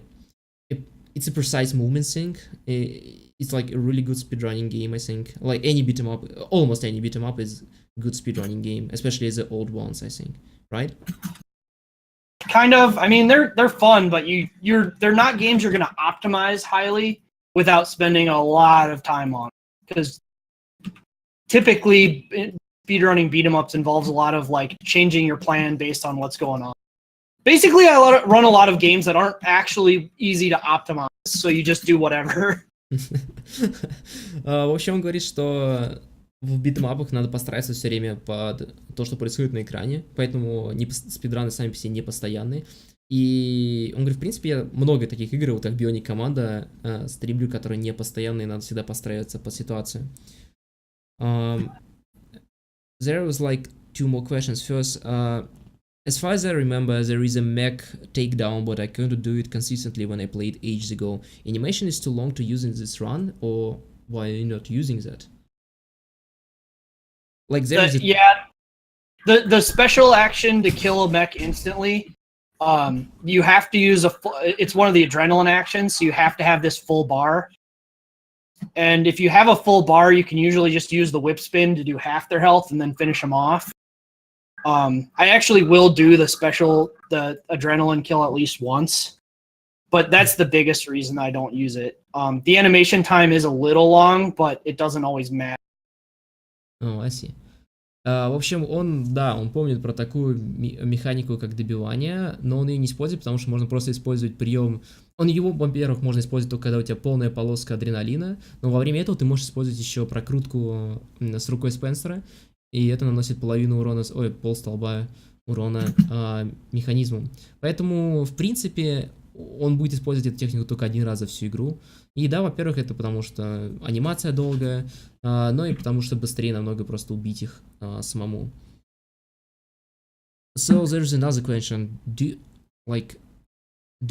it's a precise movement thing. It's like a really good speedrunning game, I think. Like any beat'em up, almost any beat'em up is a good speedrunning game, especially the old ones, I think. Right? Kind of. I mean, they're fun, but they're not games you're going to optimize highly without spending a lot of time on. Because typically, speedrunning beat 'em ups involves a lot of like changing your plan based on what's going on. Basically, I run a lot of games that aren't actually easy to optimize, so you just do whatever. В общем, он говорит, что в битэмапах надо подстраиваться все время под то, что происходит на экране, поэтому спидраны сами по себе не постоянные. И он говорит, в принципе, я много таких игр, вот как Bionic Commando, стримлю, которые не постоянные, надо всегда подстраиваться под ситуацию. There was like two more questions. First, as far as I remember, there is a mech takedown, but I couldn't do it consistently when I played ages ago. Animation is too long to use in this run, or why are you not using that? Like there is the special action to kill a mech instantly. You have to use it's one of the adrenaline actions, so you have to have this full bar. And if you have a full bar, you can usually just use the whip spin to do half their health and then finish them off. I actually will do the adrenaline kill at least once, but that's the biggest reason I don't use it. The animation time is a little long, but it doesn't always matter. Oh, I see. В общем, он помнит про такую механику, как добивание, но он ее не использует, потому что можно просто использовать прием. Его, во-первых, можно использовать только когда у тебя полная полоска адреналина, но во время этого ты можешь использовать еще прокрутку с рукой Спенсера, и это наносит половину урона, полстолба урона механизму. Поэтому, в принципе, он будет использовать эту технику только один раз за всю игру. И да, во-первых, это потому что анимация долгая, но и потому что быстрее намного просто убить их самому. So there's another question. Do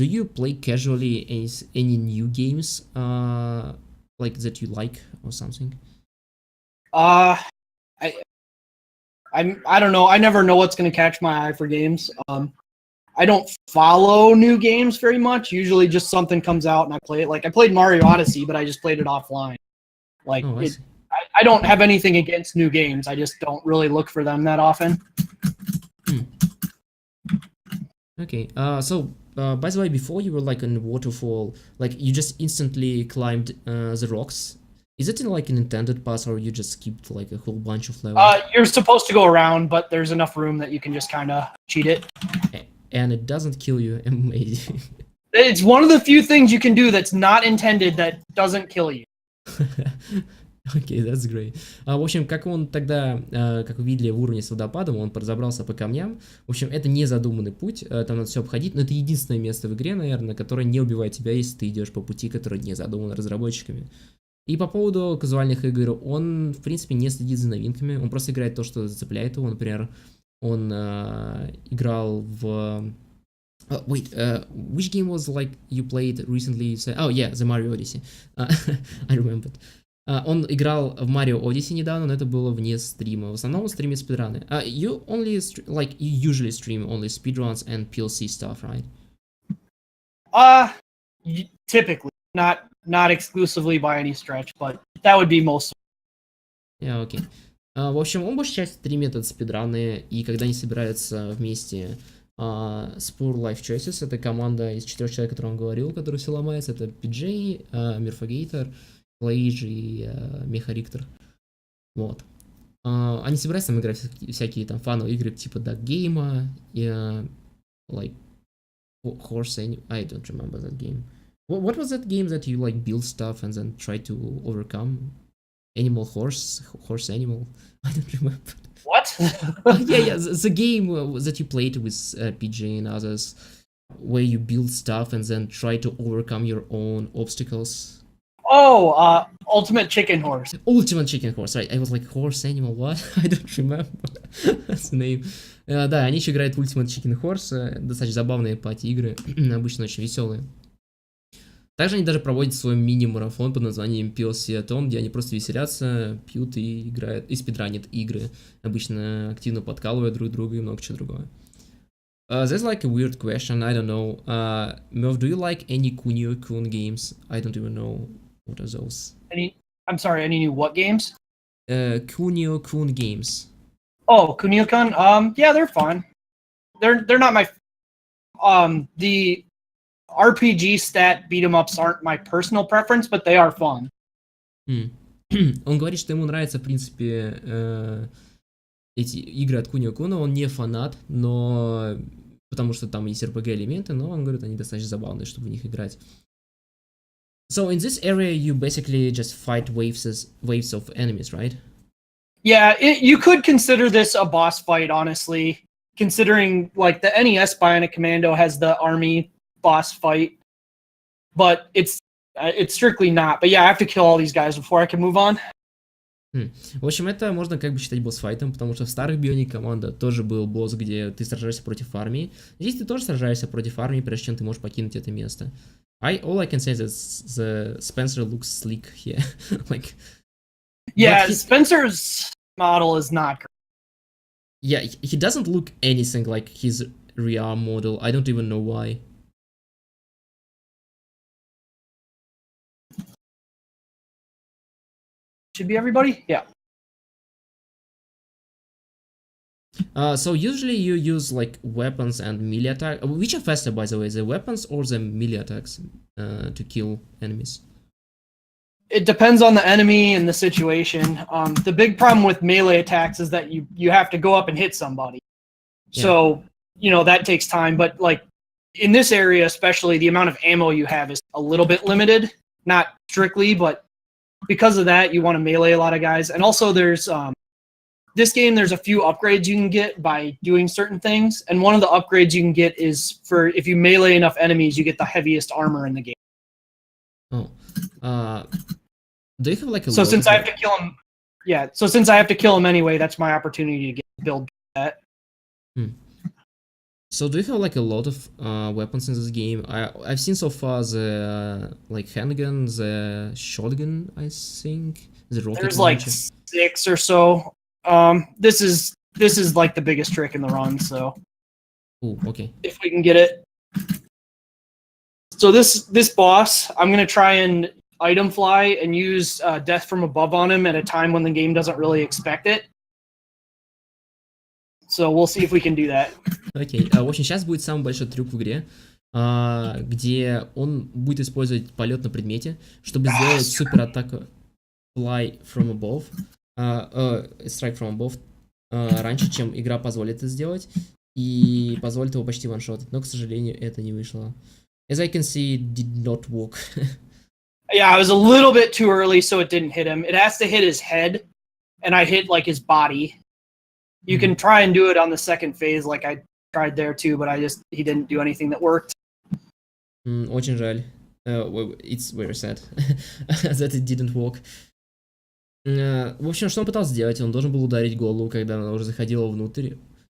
you play casually any new games like that you like or something? I don't know. I never know what's going to catch my eye for games. I don't follow new games very much. Usually just something comes out and I play it. Like I played Mario Odyssey, but I just played it offline. Like I don't have anything against new games. I just don't really look for them that often. Okay. So by the way, before you were like in waterfall, like you just instantly climbed the rocks. Is it in like an intended path, or you just skipped like a whole bunch of levels? You're supposed to go around, but there's enough room that you can just kind of cheat it. And it doesn't kill you. Amazing. It's one of the few things you can do that's not intended that doesn't kill you. Окей, that's great. В общем, как он тогда, как вы видели в уровне с водопадом, он разобрался по камням. В общем, это не задуманный путь, там надо все обходить, но это единственное место в игре, наверное, которое не убивает тебя, если ты идешь по пути, который не задуман разработчиками. И по поводу казуальных игр, он, в принципе, не следит за новинками, он просто играет то, что зацепляет его. Например, он играл в... which game was like you played recently? Oh, yeah, the Mario Odyssey. I remembered. Он играл в Mario Odyssey недавно, но это было вне стрима. В основном он стримит спидраны. You usually stream only speedruns and PLC stuff, right? Typically, not exclusively by any stretch, but that would be most. Yeah, okay. В общем, он большую часть стримит от спидраны, и когда они собираются вместе с Poor Life Choices, это команда из 4 человек, о которой он говорил, который все ломается, это PJ, MURPHAGATOR, Плейдж и Мехариктор. Вот. Они собираются там играть всякие там фановые игры типа Duck Game, like Horse Animal. I don't remember that game. What was that game that you like build stuff and then try to overcome? Animal Horse Animal. I don't remember. What? Yeah, the game that you played with PJ and others, where you build stuff and then try to overcome your own obstacles. Oh, Ultimate Chicken Horse. Ultimate Chicken Horse, right? I was like, Horse Animal, what? I don't remember. That's the name. Да, они еще играют в Ultimate Chicken Horse. Достаточно забавные пати-игры. Обычно очень веселые. Также они даже проводят свой мини-марафон под названием PLC Atom, где они просто веселятся, пьют и играют, и спидранят игры. Обычно активно подкалывая друг друга и много чего другого. There's like a weird question, I don't know. Murph, do you like any Kunio-kun games? I don't even know what are those. I'm sorry, any new what games? Kunio-kun games. Oh, Kunio-kun? Yeah, they're fun. They're not my... The RPG stat beat-em-ups aren't my personal preference, but they are fun. Он говорит, что ему нравятся, в принципе, эти игры от Kunio-kuna. Он не фанат, но... Потому что там есть RPG-элементы, но он говорит, они достаточно забавные, чтобы в них играть. So in this area you basically just fight waves of enemies, right? Yeah, you could consider this a boss fight, honestly, considering like the NES Bionic Commando has the army boss fight, but it's strictly not. But yeah, I have to kill all these guys before I can move on. В общем, это можно как бы считать босс-файтом, потому что в старых Bionic Commando тоже был босс, где ты сражаешься против армии. Здесь ты тоже сражаешься против армии, прежде чем ты можешь покинуть это место. All I can say is that the Spencer looks sleek here. Like, yeah, Spencer's model is not great. Yeah, he doesn't look anything like his real model. I don't even know why. Should be everybody? Yeah. So usually you use like weapons and melee attack. Which are faster, by the way, the weapons or the melee attacks to kill enemies? It depends on the enemy and the situation. The big problem with melee attacks is that you have to go up and hit somebody. Yeah. So, that takes time. But like in this area, especially, the amount of ammo you have is a little bit limited. Not strictly, but because of that, you want to melee a lot of guys. And also there's this game, there's a few upgrades you can get by doing certain things. And one of the upgrades you can get is for if you melee enough enemies, you get the heaviest armor in the game. Oh. Do you have like a So since I have to kill him, yeah. So since I have to kill him anyway, that's my opportunity to build that. So do you have like a lot of weapons in this game? I've seen so far the like handgun, the shotgun, I think. The rocket There's launcher. like 6 or so. This is like the biggest trick in the run. So. Oh, okay. If we can get it. So this boss, I'm gonna try and item fly and use death from above on him at a time when the game doesn't really expect it. So we'll see if we can do that. Окей. В общем, сейчас будет самый большой трюк в игре, где он будет использовать полет на предмете, чтобы сделать супер атаку fly from above, strike from above, раньше, чем игра позволит это сделать, и позволит его почти ваншотать. Но, к сожалению, это не вышло. As I can see, it did not work. Yeah, I was a little bit too early, so it didn't hit him. It has to hit his head, and I hit like his body. You can try and do it on the second phase, like I tried there too, but he didn't do anything that worked. Очень жаль. It's very sad that it didn't work. В общем, что он пытался сделать? Он должен был ударить голову, когда она уже заходила внутрь,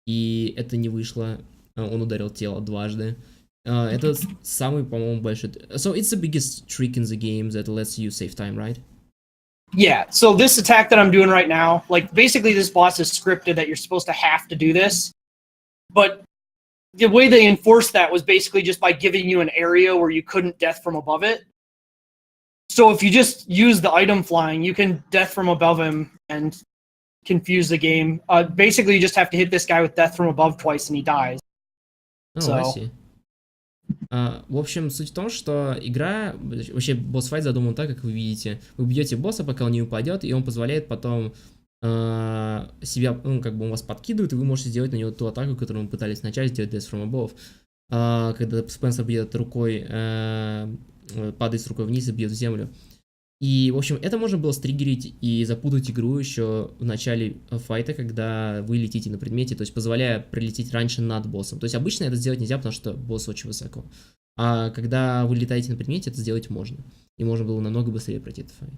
и это не вышло. Он ударил тело дважды. Это самый, по-моему, большой... So it's the biggest trick in the game that lets you save time, right? Yeah, so this attack that I'm doing right now, like basically this boss is scripted that you're supposed to have to do this, but the way they enforced that was basically just by giving you an area where you couldn't death from above it. So if you just use the item flying, you can death from above him and confuse the game. Basically, you just have to hit this guy with death from above twice and he dies. I see. В общем, суть в том, что игра, вообще босс-файт задуман так, как вы видите. Вы бьете босса, пока он не упадет, и он позволяет потом себя, как бы он вас подкидывает, и вы можете сделать на него ту атаку, которую мы пытались вначале сделать Death from Above. Когда Спенсер бьет рукой, падает с рукой вниз и бьет в землю. И, в общем, это можно было стриггерить и запутать игру еще в начале файта, когда вы летите на предмете, то есть позволяя прилететь раньше над боссом. То есть обычно это сделать нельзя, потому что босс очень высоко. А когда вы летаете на предмете, это сделать можно. И можно было намного быстрее пройти этот файт.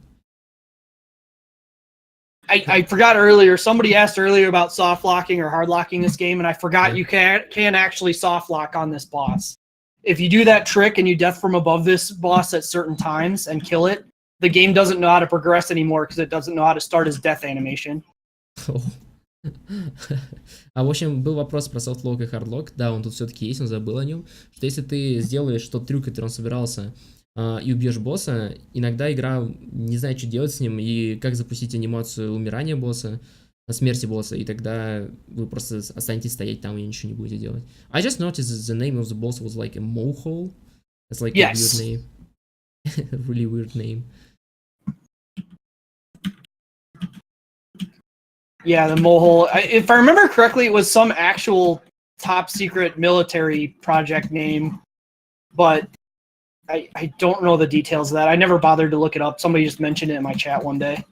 I forgot earlier, somebody asked earlier about soft locking or hard locking this game, and I forgot you can actually soft lock on this boss. If you do that trick and you death from above this boss at certain times and kill it, the game doesn't know how to progress anymore because it doesn't know how to start his death animation. В общем, был вопрос про софтлок и хардлок. Да, он тут все-таки есть, он забыл о нем. Что если ты сделаешь тот трюк, который он собирался, и убьешь босса, иногда игра не знает, что делать с ним, и как запустить анимацию умирания босса, смерти босса, и тогда вы просто останетесь стоять там и ничего не будете делать. I just noticed that the name of the boss was like a mohole. It's like a weird name. Really weird name. Yeah, the mohole. If I remember correctly, it was some actual top secret military project name, but I don't know the details of that. I never bothered to look it up. Somebody just mentioned it in my chat one day.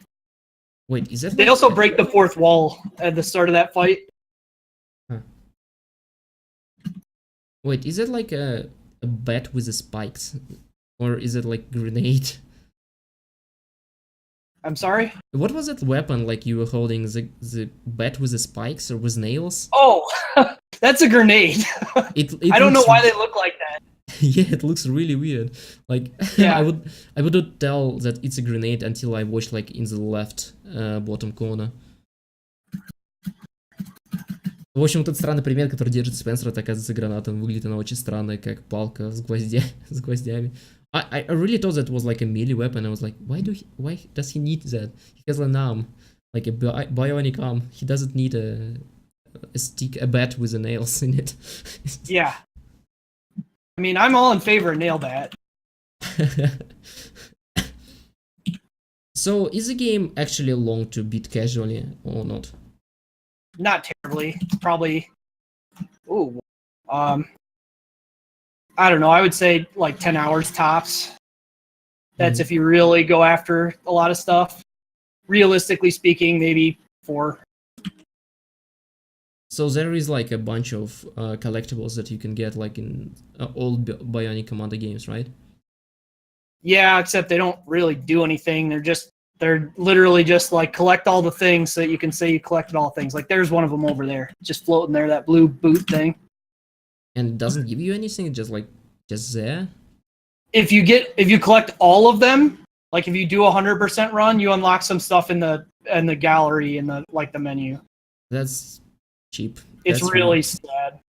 Wait, is that They like also break the fourth wall at the start of that fight. Wait, is it like a bat with the spikes? Or is it like grenade? I'm sorry? What was that weapon like you were holding? The bat with the spikes or with nails? Oh, that's a grenade. It I don't know looks why they look like that. yeah, it looks really weird. Like Yeah. I would not tell that it's a grenade until I watched like in the left bottom corner. В общем, тот странный предмет, который держит Спенсера, это, оказывается, граната. Выглядит она очень странная, как палка с с гвоздями. I really thought that was like a melee weapon. I was like, why does he need that? He has an arm, like a bionic arm. He doesn't need a stick, a bat with the nails in it. Yeah. I mean, I'm all in favor of nail bat. So, is the game actually long to beat casually or not? Not terribly. Probably. Ooh. I don't know. I would say like 10 hours tops. That's if you really go after a lot of stuff. Realistically speaking, maybe 4. So there is like a bunch of collectibles that you can get like in all Bionic Commando games, right? Yeah, except they don't really do anything. They're literally just like collect all the things so that you can say you collected all things. Like there's one of them over there, just floating there, that blue boot thing. And it doesn't give you anything, just there. If you collect all of them, like if you do 100% run, you unlock some stuff in the gallery in the like the menu. That's cheap. It's really sad.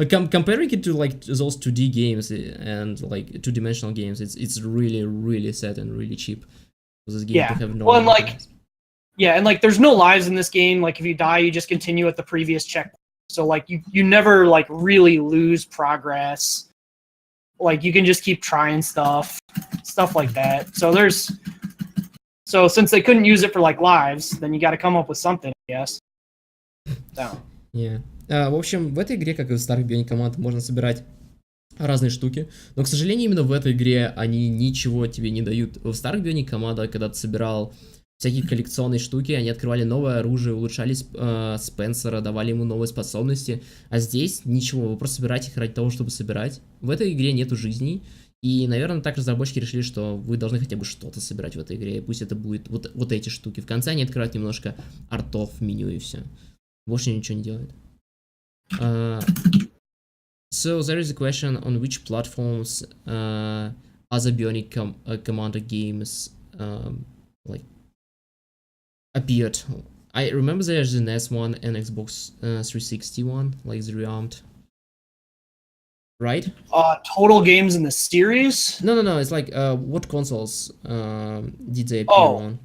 Comparing it to like those 2D games and like two-dimensional games, it's really sad and really cheap. This game Yeah. have no Well, and like, yeah, and like there's no lives in this game. Like if you die, you just continue at the previous checkpoint. So like you never like really lose progress. Like you can just keep trying stuff like that. So since they couldn't use it for like lives, then you got to come up with something, I guess. So. Yeah. В общем, в этой игре, как и в старых Bionic Command, можно собирать разные штуки, но, к сожалению, именно в этой игре они ничего тебе не дают. В старых Bionic Command, когда ты собирал всякие коллекционные штуки, они открывали новое оружие, улучшали Спенсера, давали ему новые способности, а здесь ничего, вы просто собираете их ради того, чтобы собирать. В этой игре нету жизней, и, наверное, так разработчики решили, что вы должны хотя бы что-то собирать в этой игре, и пусть это будет вот эти штуки. В конце они открывают немножко артов в меню и все. Больше ничего не делают. So there is a question on which platforms other Bionic Commando games like appeared. I remember there's the NES one and Xbox 360 one, like the rearmed, right? Total games in the series? No. It's like what consoles did they appear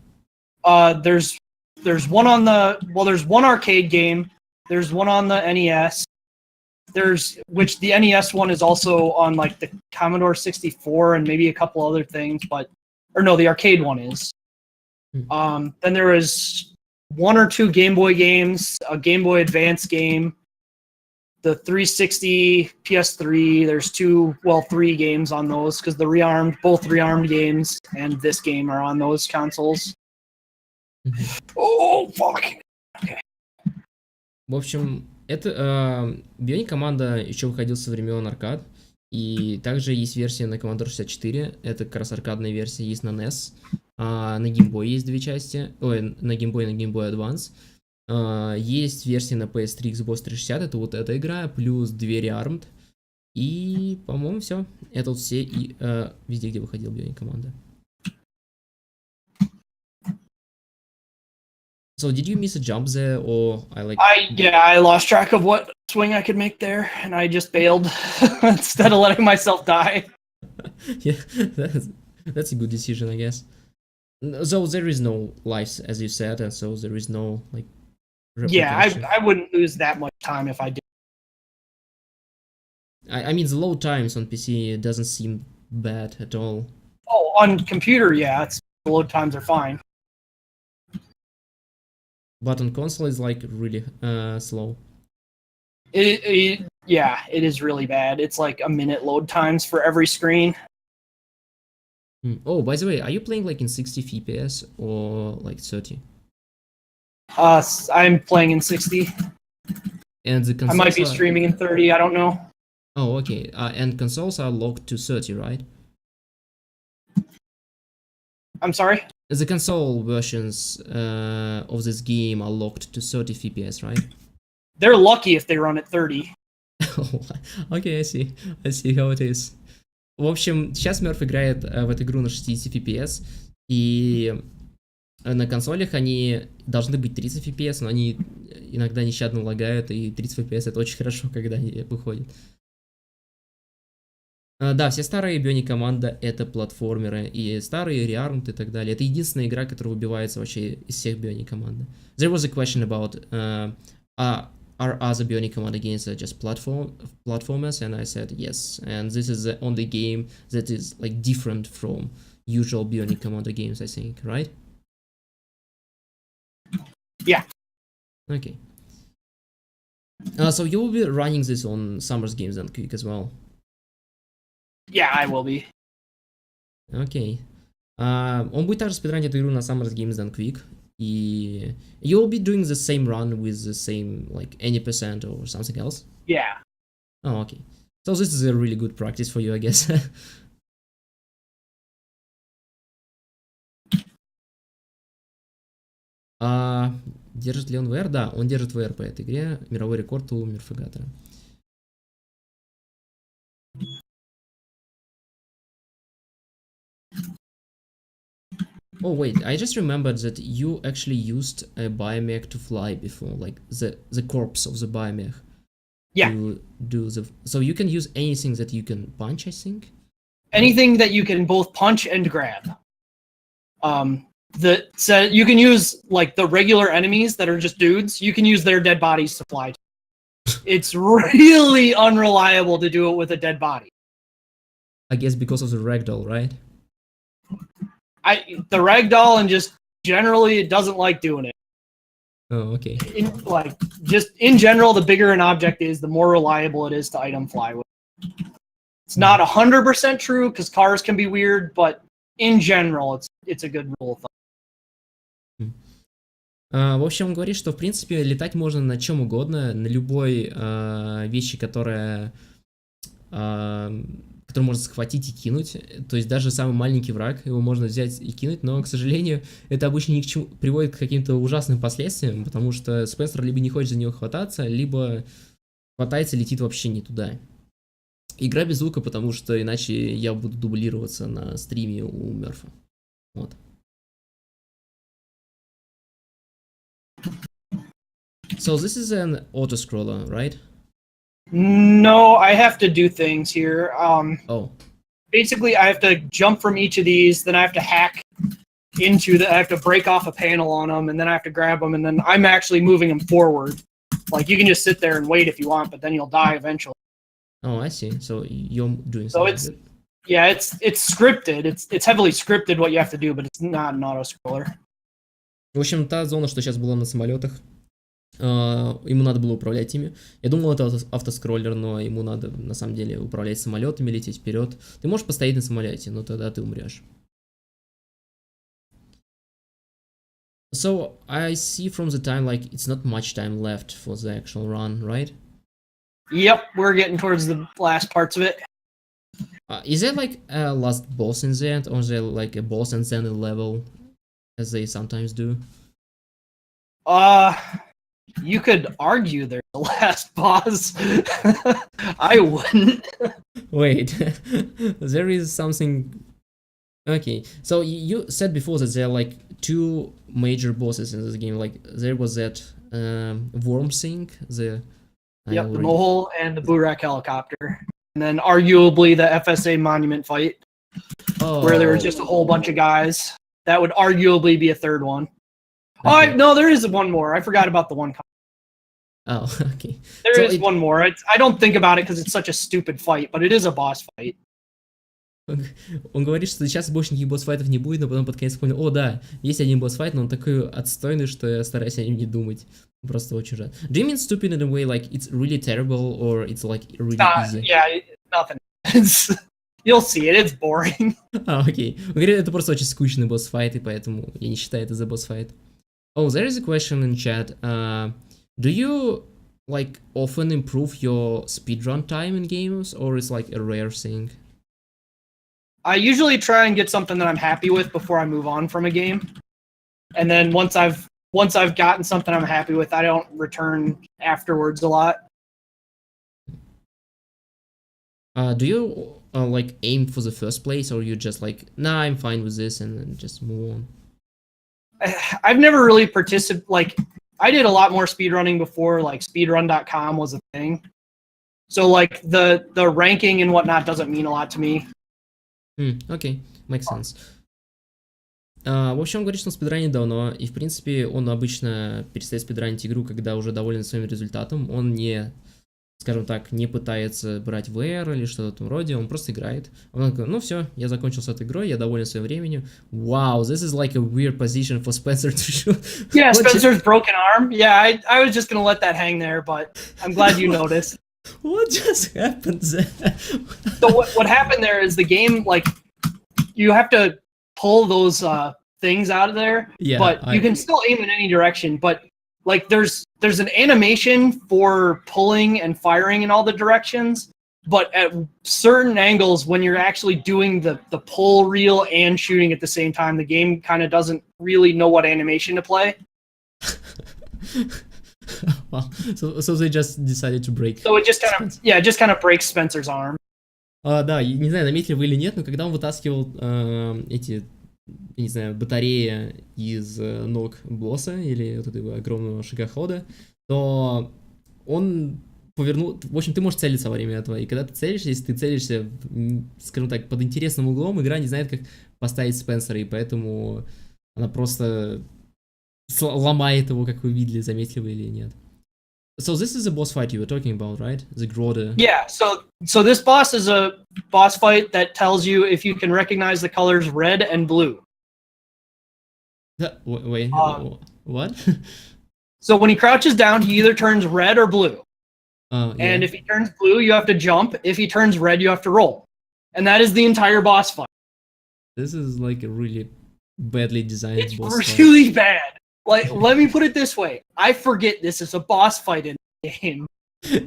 on? There's one there's one arcade game. There's one on the NES. Which the NES one is also on like the Commodore 64 and maybe a couple other things, the arcade one is. Then there was 1 or 2 Game Boy games, a Game Boy Advance game, the 360, PS3. There's 3 games on those because both rearmed games and this game are on those consoles. Oh, fuck. Okay. В общем, это Bionic Commando еще выходил со времен аркад, и также есть версия на Commodore 64, это как раз аркадная версия, есть на NES, на Game Boy есть 2 части, на Game Boy и на Game Boy Advance, есть версия на PS3, Xbox 360, это вот эта игра, плюс 2 Rearmed, и, по-моему, все. Это вот все и везде, где выходил Bionic Commando. So did you miss a jump there, or I lost track of what swing I could make there, and I just bailed instead of letting myself die. Yeah, that's a good decision, I guess. So there is no lives, as you said, and so there is no like. Yeah, I wouldn't lose that much time if I did. I mean, the load times on PC doesn't seem bad at all. Oh, on computer, yeah, the load times are fine. But on console is like really slow. It is really bad. It's like a minute load times for every screen. Oh, by the way, are you playing like in 60 FPS or like 30? I'm playing in 60. And the I might consoles be are... streaming in 30. I don't know. Oh, okay. And consoles are locked to 30, right? I'm sorry. The console versions of this game are locked to 30 FPS, right? They're lucky if they run at 30. Окей, I see how it is. В общем, сейчас Мёрф играет в эту игру на 60 FPS, и на консолях они должны быть 30 FPS, но они иногда нещадно лагают, и 30 FPS это очень хорошо, когда они выходят. Да, все старые Bionic команда это платформеры, и старые Rearmed и так далее. Это единственная игра, которая выбивается вообще из всех Bionic команд. There was a question about are other Bionic Commando games just platformers, and I said yes. And this is the only game that is like different from usual Bionic Commando games, I think, right? Yeah. Okay. So you will be running this on Summer's Games and Quick as well. Yeah, I will be. Окей. Он будет также спидранить эту игру на Summer's Games Done Quick. И you'll be doing the same run with the same, like, any percent or something else? Yeah. Oh, okay. So this is a really good practice for you, I guess. Держит ли он VR? Да, он держит VR по этой игре. Мировой рекорд у Мурфагатора. Oh wait, I just remembered that you actually used a biomech to fly before, like the corpse of the biomech. Yeah. To do the... So you can use anything that you can punch, I think? Anything that you can both punch and grab. So you can use like the regular enemies that are just dudes. You can use their dead bodies to fly. It's really unreliable to do it with a dead body. I guess because of the ragdoll, right? The ragdoll and just generally it doesn't like doing it. Oh, okay. Just in general, the bigger an object is, the more reliable it is to item fly with. It's not 100% true because cars can be weird, but in general, it's a good rule of thumb. В общем, он говорит, что в принципе летать можно на чем угодно, на любой вещи, которую можно схватить и кинуть. То есть даже самый маленький враг, его можно взять и кинуть, но, к сожалению, это обычно ни к чему приводит к каким-то ужасным последствиям, потому что Спенсер либо не хочет за него хвататься, либо хватается и летит вообще не туда. Игра без звука, потому что иначе я буду дублироваться на стриме у Мёрфа. Вот. So this is an auto-scroller, right? No, I have to do things here. Oh. Basically, I have to jump from each of these, then I have to hack into I have to break off a panel on them, and then I have to grab them, and then I'm actually moving them forward. Like, you can just sit there and wait if you want, but then you'll die eventually. Oh, I see. So you're doing So something. it's scripted. It's heavily scripted what you have to do, but it's not an auto-scroller. В общем, та зона, что сейчас была на самолетах, ему надо было управлять ими. Я думал, это автоскроллер, но ему надо, на самом деле, управлять самолетами, лететь вперед. Ты можешь постоять на самолете, но тогда ты умрешь. So, I see from the time, like, it's not much time left for the actual run, right? Yep, we're getting towards the last parts of it. Is there, like, a last boss in the end, or is there, like, a boss and then a level, as they sometimes do? You could argue there's the last boss. I wouldn't. Wait, there is something... Okay, so you said before that there are like two major bosses in this game. Like there was that worm thing, the Mole and the Burak helicopter, and then arguably the FSA monument fight, where there was just a whole bunch of guys. That would arguably be a third one. Okay. Oh no, there is one more. I forgot about the one. Oh, okay. There is one more. I don't think about it because it's such a stupid fight, but it is a boss fight. Он говорит, что сейчас больше никаких босс-файтов не будет, но потом под конец понял, о да, есть один босс-файт, но он такой отстойный, что я стараюсь о нем не думать. Просто очень жаль. Do you mean stupid in a way like it's really terrible or it's like really easy? Yeah, nothing. You'll see it. It's boring. Окей. Он говорит, это просто очень скучный босс-файт, и поэтому я не считаю это за босс-файт. Oh, there is a question in chat. Do you like often improve your speedrun time in games, or is like a rare thing? I usually try and get something that I'm happy with before I move on from a game, and then once I've gotten something I'm happy with, I don't return afterwards a lot. Do you like aim for the first place, or you just like, nah, I'm fine with this, and then just move on? I've never really participated. Like, I did a lot more speedrunning before, like speedrun.com was a thing. So like the ranking and whatnot doesn't mean a lot to me. Окей, makes sense. В общем, он говорит, что он спидранит давно, и в принципе он обычно перестает спидранить игру, когда уже доволен своим результатом. Он не, скажем так, не пытается брать VR или что-то в этом роде, он просто играет. Он такой, ну все, я закончил с этой игрой, я доволен своим временем. Wow, this is like a weird position for Spencer to shoot. Yeah, Spencer's broken arm. Yeah, I was just gonna let that hang there, but I'm glad you noticed. What just happened there? So what happened there is the game, like, you have to pull those things out of there, Yeah, but you can still aim in any direction. But like, there's an animation for pulling and firing in all the directions, but at certain angles, when you're actually doing the pull reel and shooting at the same time, the game kind of doesn't really know what animation to play. Well, so they just decided to break. So it just kind of breaks Spencer's arm. Да, не знаю, заметили вы или нет, но когда он вытаскивал эти, я не знаю, батареи из ног босса или вот этого огромного шагохода, то он повернул... В общем, ты можешь целиться во время этого, и когда ты целишься, если ты целишься, скажем так, под интересным углом, игра не знает, как поставить Спенсера, и поэтому она просто ломает его, как вы видели, заметили вы или нет. So this is a boss fight you were talking about, right? The Grode. Yeah, so this boss is a boss fight that tells you if you can recognize the colors red and blue. Wait, what? So when he crouches down, he either turns red or blue. Yeah. And if he turns blue, you have to jump. If he turns red, you have to roll. And that is the entire boss fight. This is like a really badly designed boss fight. It's really bad. Like, let me put it this way. I forget this is a boss fight in the game.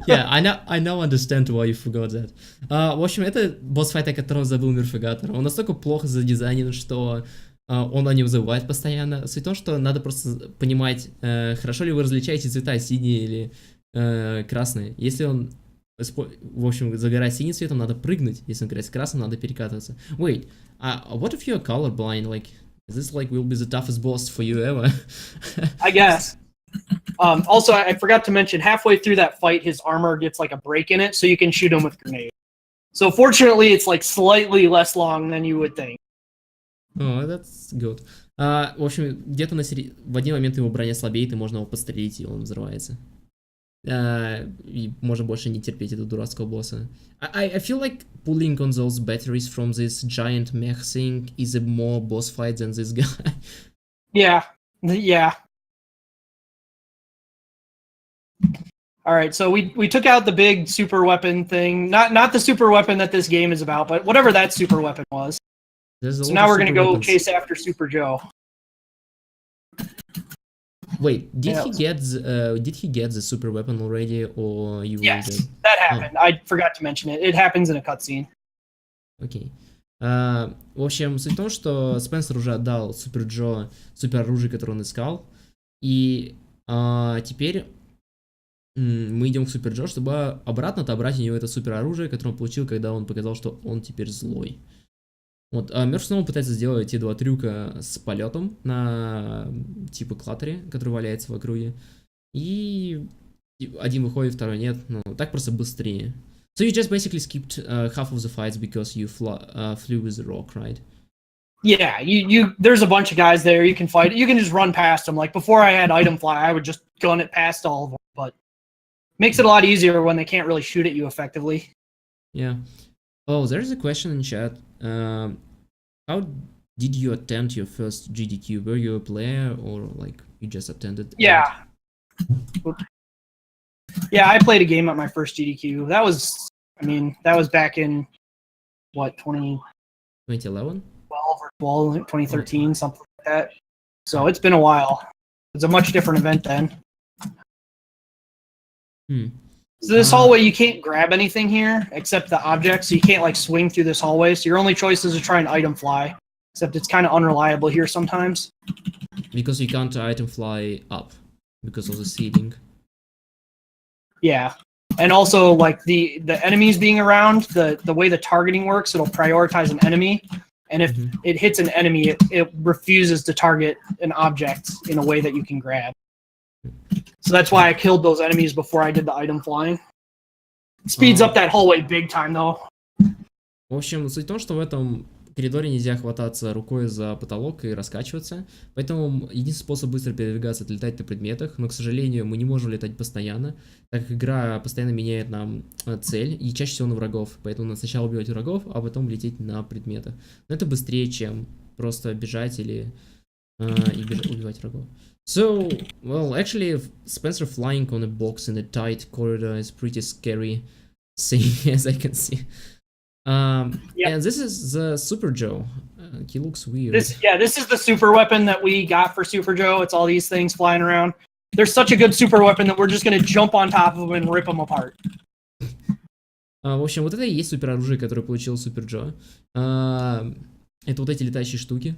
Yeah, I now understand why you forgot that. В общем, это босс-файт, о котором забыл Мюрфагатор. Он настолько плохо задизайнен, что он о нем забывает постоянно. Суть в том, что надо просто понимать, хорошо ли вы различаете цвета, синие или красные. Если он, в общем, загорает синим цветом, надо прыгнуть. Если он горит красным, надо перекатываться. Wait, what if you're colorblind? Like, this like will be the toughest boss for you ever? I guess. Also, I forgot to mention, halfway through that fight, his armor gets like a break in it, so you can shoot him with grenades. So fortunately, it's like slightly less long than you would think. Oh, that's good. В общем, где-то в один момент его броня слабеет, и можно его подстрелить, и он взрывается. И можно больше не терпеть этого дурацкого босса. I feel like pulling on those batteries from this giant mech thing is a more boss fight than this guy. Yeah. All right, so we took out the big super weapon thing. Not the super weapon that this game is about, but whatever that super weapon was. So now we're gonna go chase after Super Joe. Wait, did he get the super weapon already, or you? Yes, that happened. I forgot to mention it. It happens in a cutscene. Окей. В общем, суть в том, что Спенсер уже отдал Супер Джо супер оружие, которое он искал, и теперь мы идем к Супер Джо, чтобы обратно отобрать у него это супер оружие, которое он получил, когда он показал, что он теперь злой. Вот, Мёрф снова пытается сделать эти два трюка с полетом на типа клаттере, который валяется в округе. И один выходит, второй нет. Ну, так просто быстрее. So you just basically skipped half of the fights because you flew with the rock, right? Yeah, you. There's a bunch of guys there. You can fight. You can just run past them. Like before, I had item fly. I would just gun it past all of them. But makes it a lot easier when they can't really shoot at you effectively. Yeah. Oh, there's a question in chat. How did you attend your first GDQ? Were you a player or like you just attended? Yeah. Yeah, I played a game at my first GDQ. That was back in what 2012 2011? or 12, 2013, something like that. So it's been a while. It's a much different event then. So this hallway, you can't grab anything here except the objects. So you can't like swing through this hallway. So your only choice is to try and item fly. Except it's kind of unreliable here sometimes. Because you can't item fly up because of the ceiling. Yeah. And also like the enemies being around, the way the targeting works, it'll prioritize an enemy. And if it hits an enemy, it refuses to target an object in a way that you can grab. So that's why I killed those enemies before I did the item flying. It speeds up that hallway big time, though. В общем, суть в том, что в этом коридоре нельзя хвататься рукой за потолок и раскачиваться, поэтому единственный способ быстро передвигаться — это летать на предметах, но, к сожалению, мы не можем летать постоянно, так как игра постоянно меняет нам цель, и чаще всего на врагов, поэтому надо сначала убивать врагов, а потом лететь на предметах. Но это быстрее, чем просто бежать или убивать врагов. So, well, actually, Spencer flying on a box in a tight corridor is pretty scary thing, as I can see. And this is the Super Joe. He looks weird. This is the super weapon that we got for Super Joe. It's all these things flying around. There's such a good super weapon that we're just going to jump on top of them and rip them apart. В общем, вот это и есть супероружие, которое получил Супер Джо. Это вот эти летающие штуки.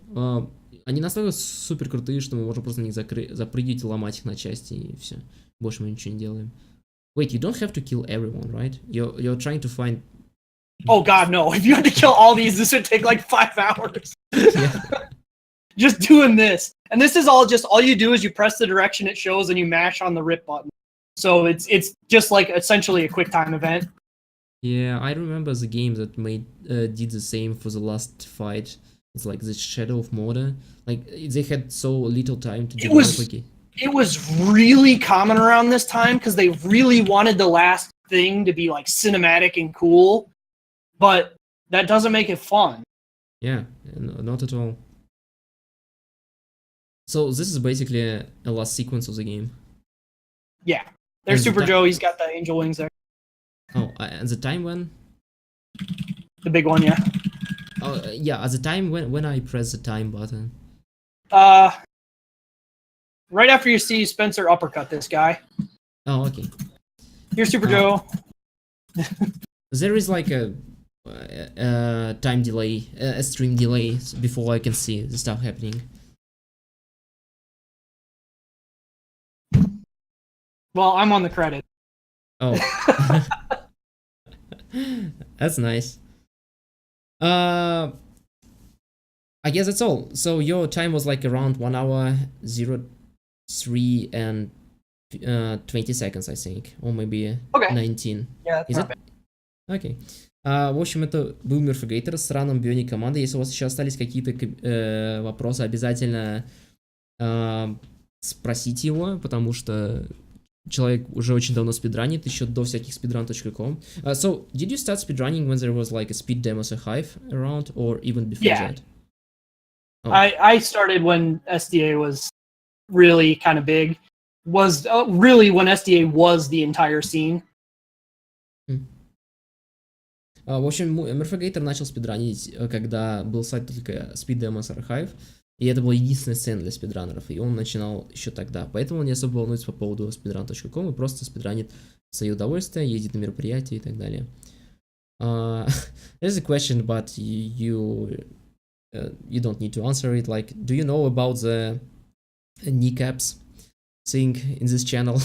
Они настолько супер крутые, что мы можем просто на них запрыгивать, ломать их на части, и все. Больше мы ничего не делаем. Wait, you don't have to kill everyone, right? You're trying to find... Oh god, no. If you had to kill all these, this would take like 5 hours. Just doing this. And this is all you do is you press the direction it shows and you mash on the rip button. So it's just like essentially a quick time event. Yeah, I remember the game that did the same for the last fight. It's like the Shadow of Mordor. Like, they had so little time to develop a game. It was really common around this time because they really wanted the last thing to be like cinematic and cool, but that doesn't make it fun. Yeah, not at all. So this is basically a last sequence of the game. Yeah, there's Super Joe. He's got the angel wings there. Oh, and the time when? The big one, yeah. Oh, yeah, at the time when I press the time button. Right after you see Spencer uppercut this guy. Oh, okay. Here's Super Joe. There is like a time delay, a stream delay before I can see the stuff happening. Well, I'm on the credit. Oh. That's nice. I guess that's all. So your time was like around 1 hour 03 and 20 seconds, I think, or maybe 19. Yeah, is it? Окей. В общем, это был MURPHAGATOR с раном Bionic команды. Если у вас еще остались какие-то вопросы, обязательно спросите его, потому что человек уже очень давно спидранит, еще до всяких speedrun.com. So, did you start speedrunning when there was like a speed demo hive around, or even before that? Oh. I started when SDA was really kind of big. Was really when SDA was the entire scene. В общем, MURPHAGATOR начал спидранить, когда был сайт только Speed Demos Archive, и это была единственная сцена для спидранеров, и он начинал еще тогда. Поэтому он не особо волнуется по поводу speedrun.com и просто спидранит в свое удовольствие, ездит на мероприятия и так далее. There's a question, but you don't need to answer it. Like, do you know about the kneecaps thing in this channel?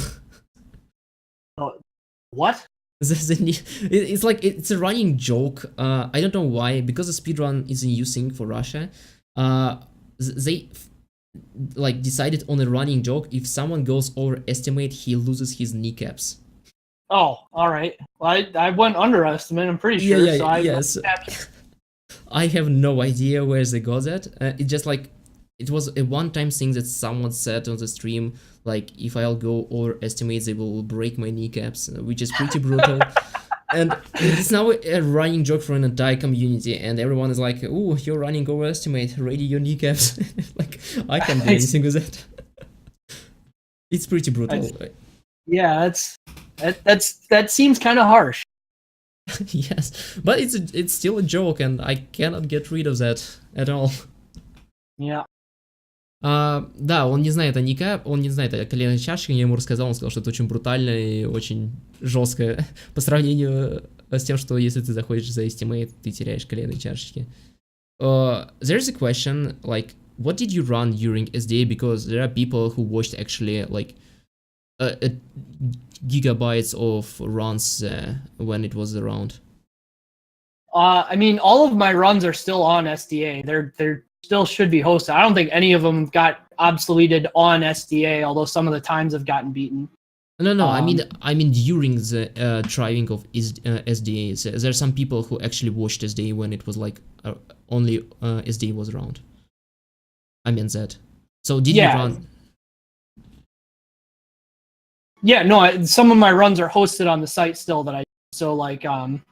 What? It's like, it's a running joke. I don't know why, because the speedrun is a new thing for Russia. They like decided on a running joke: if someone goes overestimate, he loses his kneecaps. Oh, all right. Well, I went underestimate, I'm pretty sure. Yes. I have no idea where they got that. It's just like, it was a one-time thing that someone said on the stream, like, if I'll go overestimate, they will break my kneecaps, which is pretty brutal. And it's now a running joke for an entire community, and everyone is like, "Ooh, you're running overestimate, ready your kneecaps." Like, I can't do anything with that. It's pretty brutal. Yeah, that seems kind of harsh. Yes, but it's still a joke, and I cannot get rid of that at all. Yeah. Да, он не знает он не знает о коленной чашке, я ему рассказал, он сказал, что это очень брутально и очень жестко по сравнению с тем, что если ты заходишь за Estimate, ты теряешь коленные чашечки. There's a question, like, what did you run during SDA? Because there are people who watched actually, like, gigabytes of runs when it was around. I mean, all of my runs are still on SDA. They're still should be hosted. I don't think any of them got obsoleted on SDA, although some of the times have gotten beaten. No, I mean during the driving of SDA, there are some people who actually watched SDA when it was like only SDA was around. I mean that. So did you run? Yeah, no, some of my runs are hosted on the site still that I so like I'm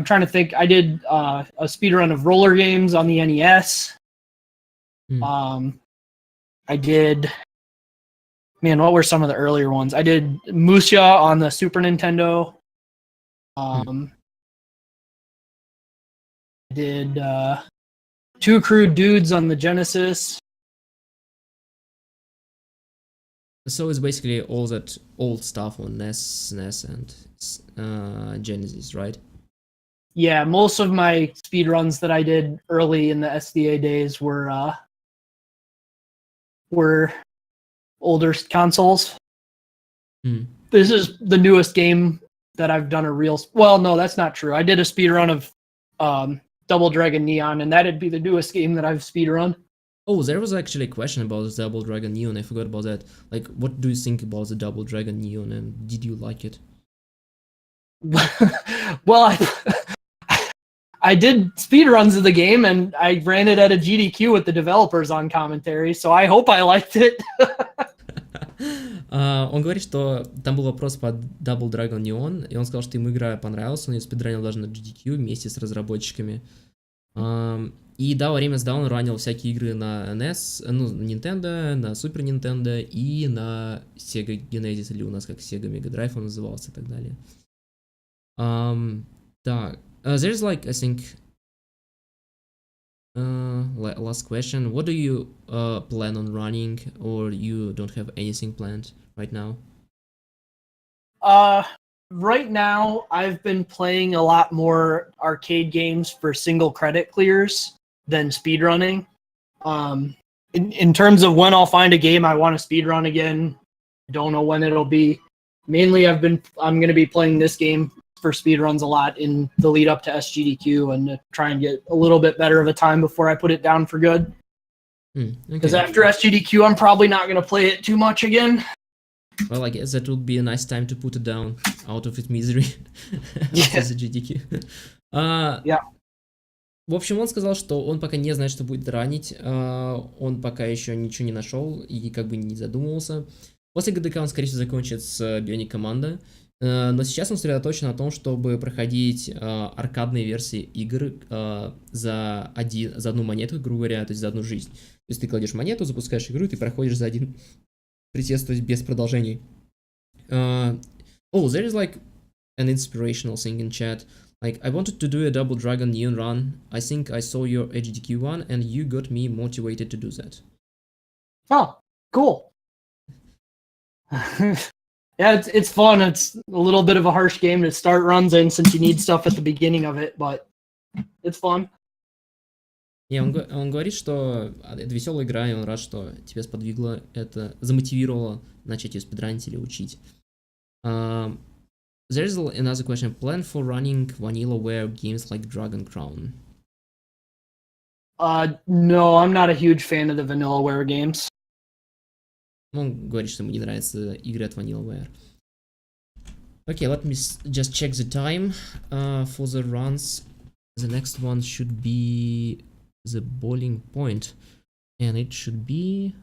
trying to think. I did a speedrun of roller games on the NES. I did, man, what were some of the earlier ones? I did Musha on the Super Nintendo. I did Two Crude Dudes on the Genesis. So it's basically all that old stuff on NES, SNES, and Genesis, right? Yeah, most of my speedruns that I did early in the SDA days were older consoles. This is the newest game that I've done a real. Well, no, that's not true. I did a speedrun of Double Dragon Neon, and that'd be the newest game that I've speedrun. Oh, there was actually a question about the Double Dragon Neon. I forgot about that. Like, what do you think about the Double Dragon Neon, and did you like it? Well, I did speedruns of the game, and I ran it at a GDQ with the developers on commentary, so I hope I liked it. Он говорит, что там был вопрос по Double Dragon Neon, и он сказал, что ему игра понравилась, он ее спидранил даже на GDQ вместе с разработчиками. И да, во время сда он ранил всякие игры на NES, ну, Nintendo, на Super Nintendo и на Sega Genesis, или у нас как Sega Mega Drive он назывался и так далее. Так, there's like, I think, last question. What do you plan on running, or you don't have anything planned right now? Right now, I've been playing a lot more arcade games for single credit clears than speedrunning. In terms of when I'll find a game I want to speedrun again, don't know when it'll be. Mainly, I'm going to be playing this game for speedruns a lot in the lead up to SGDQ and to try and get a little bit better of a time before I put it down for good. Because after SGDQ, I'm probably not going to play it too much again. Well, I guess that would be a nice time to put it down out of its misery after the GDQ. Yeah. В общем, он сказал, что он пока не знает, что будет ранить, он пока еще ничего не нашел и как бы не задумывался. После ГДК он, скорее всего, закончит с Bionic Commando, но сейчас он сосредоточен на том, чтобы проходить аркадные версии игр за одну монету, грубо говоря, то есть за одну жизнь. То есть ты кладешь монету, запускаешь игру, и ты проходишь за один присест, то есть без продолжений. Oh, there is like an inspirational thing in chat. Like, I wanted to do a Double Dragon Neon run. I think I saw your HDQ one, and you got me motivated to do that. Oh, cool. Yeah, it's fun. It's a little bit of a harsh game to start runs in since you need stuff at the beginning of it, but it's fun. Не, он говорит, что это веселая игра, и он рад, что тебя сподвигло это, замотивировало начать ее спидранить или учить. There's another question. Plan for running vanillaware games like Dragon Crown? No, I'm not a huge fan of the vanillaware games. Он говорит, что ему не нравятся игры от vanillaware. Okay, let me just check the time for the runs. The next one should be the Boiling Point, and it should be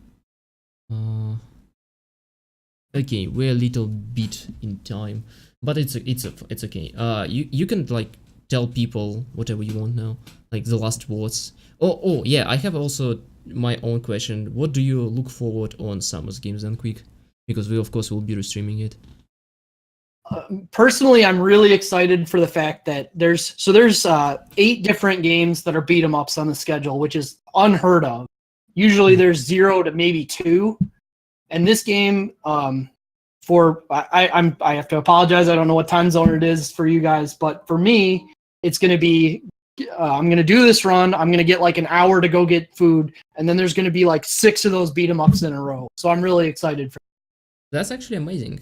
okay, we're a little bit in time, but it's okay. You can like tell people whatever you want now, like the last words. Oh yeah, I have also my own question. What do you look forward on Summer's Games and Quick? Because we of course will be restreaming it. Personally, I'm really excited for the fact that there's 8 different games that are beat 'em ups on the schedule, which is unheard of. Usually there's 0 to maybe 2. And this game, I have to apologize. I don't know what time zone it is for you guys, but for me, it's going to be I'm going to do this run. I'm going to get like an hour to go get food, and then there's going to be like 6 of those beat 'em ups in a row. So I'm really excited for. That's actually amazing.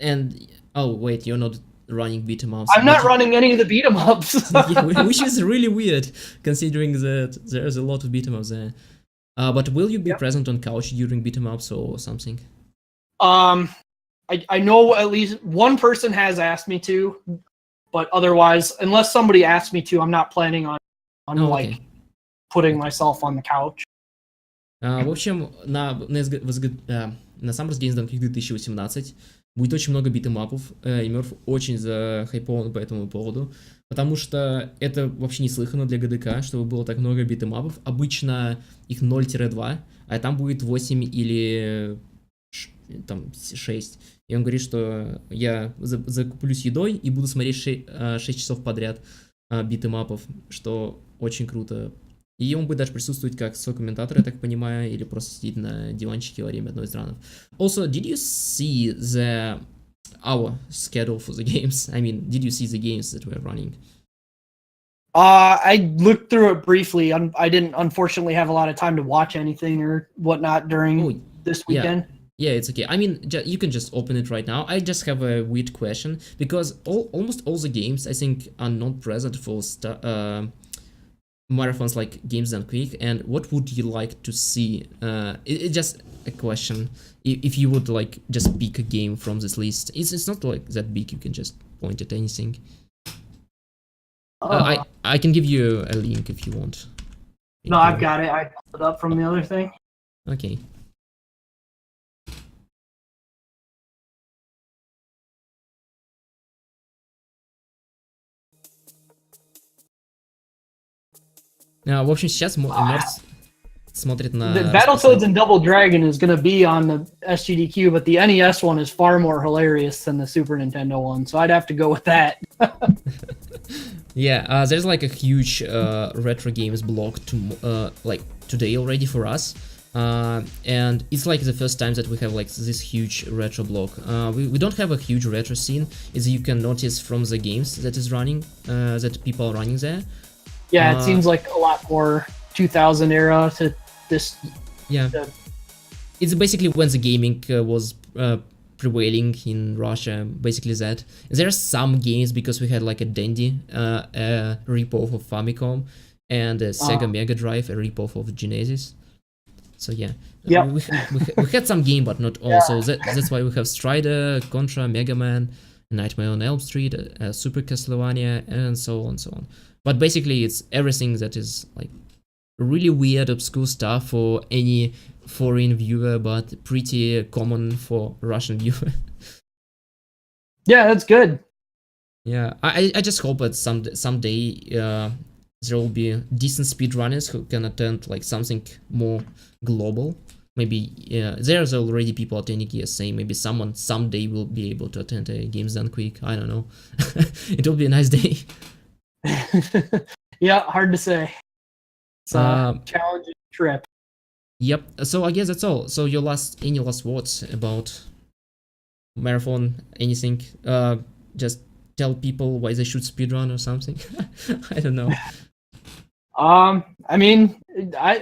And oh wait, you're not running beat 'em ups. I'm not running any of the beat 'em ups. Yeah, which is really weird considering that there's a lot of beat 'em ups there. But will you be present on couch during beat 'em ups or something? I know at least one person has asked me to, but otherwise, unless somebody asks me to, I'm not planning on like putting myself on the couch. В общем, на Summer Games Dunk 2018 будет очень много битэмапов, и Мёрф очень захайпован по этому поводу, потому что это вообще неслыханно для ГДК, чтобы было так много битэмапов. Обычно их 0-2, а там будет 8 или там 6. И он говорит, что я закуплюсь едой и буду смотреть 6 часов подряд битэмапов, что очень круто. И он будет даже присутствовать как сокомментатор, я так понимаю, или просто сидеть на диванчике во время одной из ранов. Also, did you see our schedule for the games? I mean, did you see the games that we're running? I looked through it briefly. I didn't unfortunately have a lot of time to watch anything or whatnot during this weekend. Yeah, it's okay. I mean, you can just open it right now. I just have a weird question because almost all the games I think are not present for marathons like Games Done Quick. And what would you like to see? It's just a question. If you would like just pick a game from this list, it's not like that big. You can just point at anything. I can give you a link if you want. No, I've got it. I pulled it up from the other thing. Okay. В общем, сейчас Мёрс смотрит на... The Battletoads and Double Dragon is going to be on the SGDQ, but the NES one is far more hilarious than the Super Nintendo one, so I'd have to go with that. Yeah, there's like a huge retro games blog like today already for us, and it's like the first time that we have like this huge retro blog. We don't have a huge retro scene, as you can notice from the games that is running, that people are running there. Yeah, it seems like a lot more 2000 era to this. Yeah, it's basically when the gaming was prevailing in Russia, basically that. There are some games because we had like a Dendy, a ripoff of Famicom, and a Sega Mega Drive, a ripoff of Genesis. So yeah, we had some game, but not all. So that's why we have Strider, Contra, Mega Man, Nightmare on Elm Street, Super Castlevania, and so on. But basically, it's everything that is like really weird, obscure stuff for any foreign viewer, but pretty common for Russian viewer. Yeah, that's good. Yeah, I just hope that someday there will be decent speedrunners who can attend like something more global. Maybe there's already people attending ESA. Maybe someone someday will be able to attend a Games Done Quick. I don't know. It will be a nice day. Yeah, hard to say. It's a challenging trip. Yep. So I guess that's all. So any last words about marathon? Anything? Just tell people why they should speedrun or something. I don't know. I mean,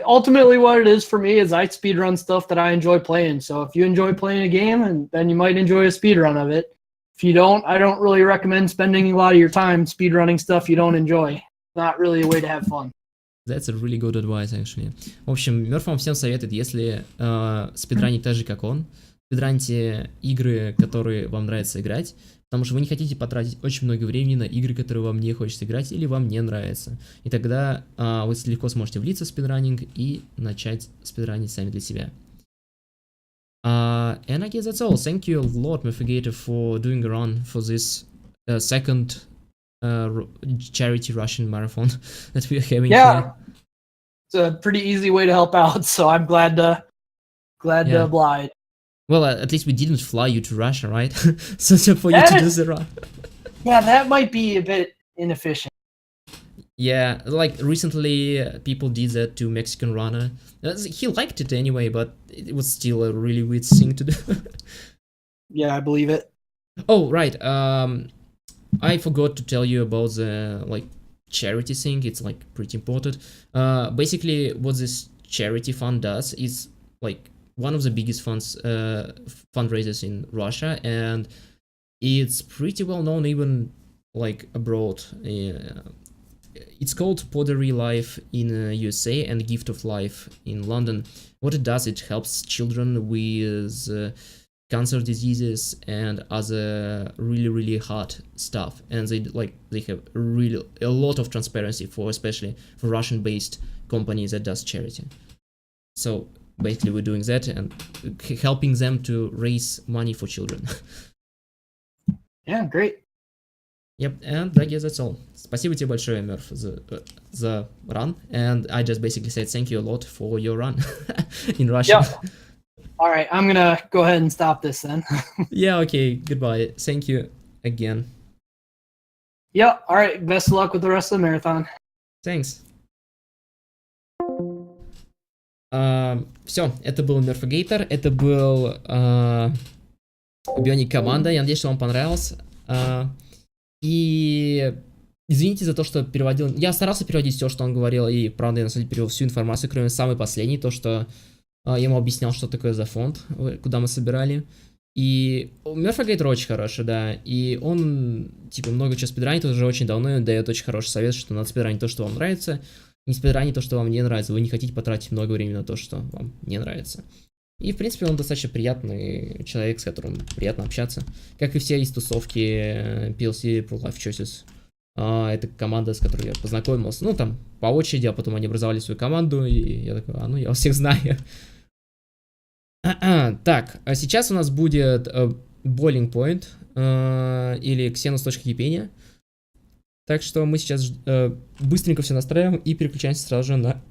ultimately what it is for me is I speedrun stuff that I enjoy playing. So if you enjoy playing a game, and then you might enjoy a speedrun of it. If you don't, I don't really recommend spending a lot of your time speedrunning stuff you don't enjoy. Not really a way to have fun. That's a really good advice, actually. В общем, Мёрф вам всем советует, если спидранить так же, как он, спидраните игры, которые вам нравится играть, потому что вы не хотите потратить очень много времени на игры, которые вам не хочется играть или вам не нравятся. И тогда вы легко сможете влиться в спидранинг и начать спидранить сами для себя. And I guess that's all. Thank you a lot, MURPHAGATOR, for doing a run for this second charity Russian marathon that we are having here. It's a pretty easy way to help out, so I'm glad to oblige. Well, at least we didn't fly you to Russia, right? So for you to do the run. Yeah, that might be a bit inefficient. Yeah, like recently people did that to Mexican runner. He liked it anyway, but it was still a really weird thing to do. Yeah, I believe it. Oh, right. I forgot to tell you about the like charity thing. It's like pretty important. Basically, what this charity fund does is like one of the biggest fundraisers in Russia, and it's pretty well known even like abroad. It's called Pottery Life in USA and Gift of Life in London. What it does, it helps children with cancer diseases and other really hard stuff, and they have really a lot of transparency for, especially for Russian-based companies that does charity. So basically we're doing that and helping them to raise money for children. Yeah, great. Yep, and I guess that's all. Спасибо тебе большое, Murph, the run, and I just basically said thank you a lot for your run in Russian. Yep. All right, I'm gonna go ahead and stop this then. Yeah, okay, goodbye. Thank you again. Yep. All right. Best of luck with the rest of the marathon. Thanks. Все, это был MURPHAGATOR, это был Bionic Commando. Я надеюсь, что вам понравилось. И извините за то, что переводил. Я старался переводить все, что он говорил, и правда я на самом деле перевел всю информацию, кроме самой последней, то, что я ему объяснял, что такое за фонд, куда мы собирали. И MURPHAGATOR очень хороший, да, и он, типа, много чего спидранит уже очень давно, и он дает очень хороший совет, что надо спидранить то, что вам нравится, не спидранить то, что вам не нравится. Вы не хотите потратить много времени на то, что вам не нравится. И, в принципе, он достаточно приятный человек, с которым приятно общаться. Как и все из тусовки PLC Pro Life Choices. Это команда, с которой я познакомился. Ну, там, по очереди, а потом они образовали свою команду, и я такой, ну, я вас всех знаю. Так, а сейчас у нас будет Boiling Point, или Xenos точка кипения. Так что мы сейчас быстренько все настраиваем и переключаемся сразу же на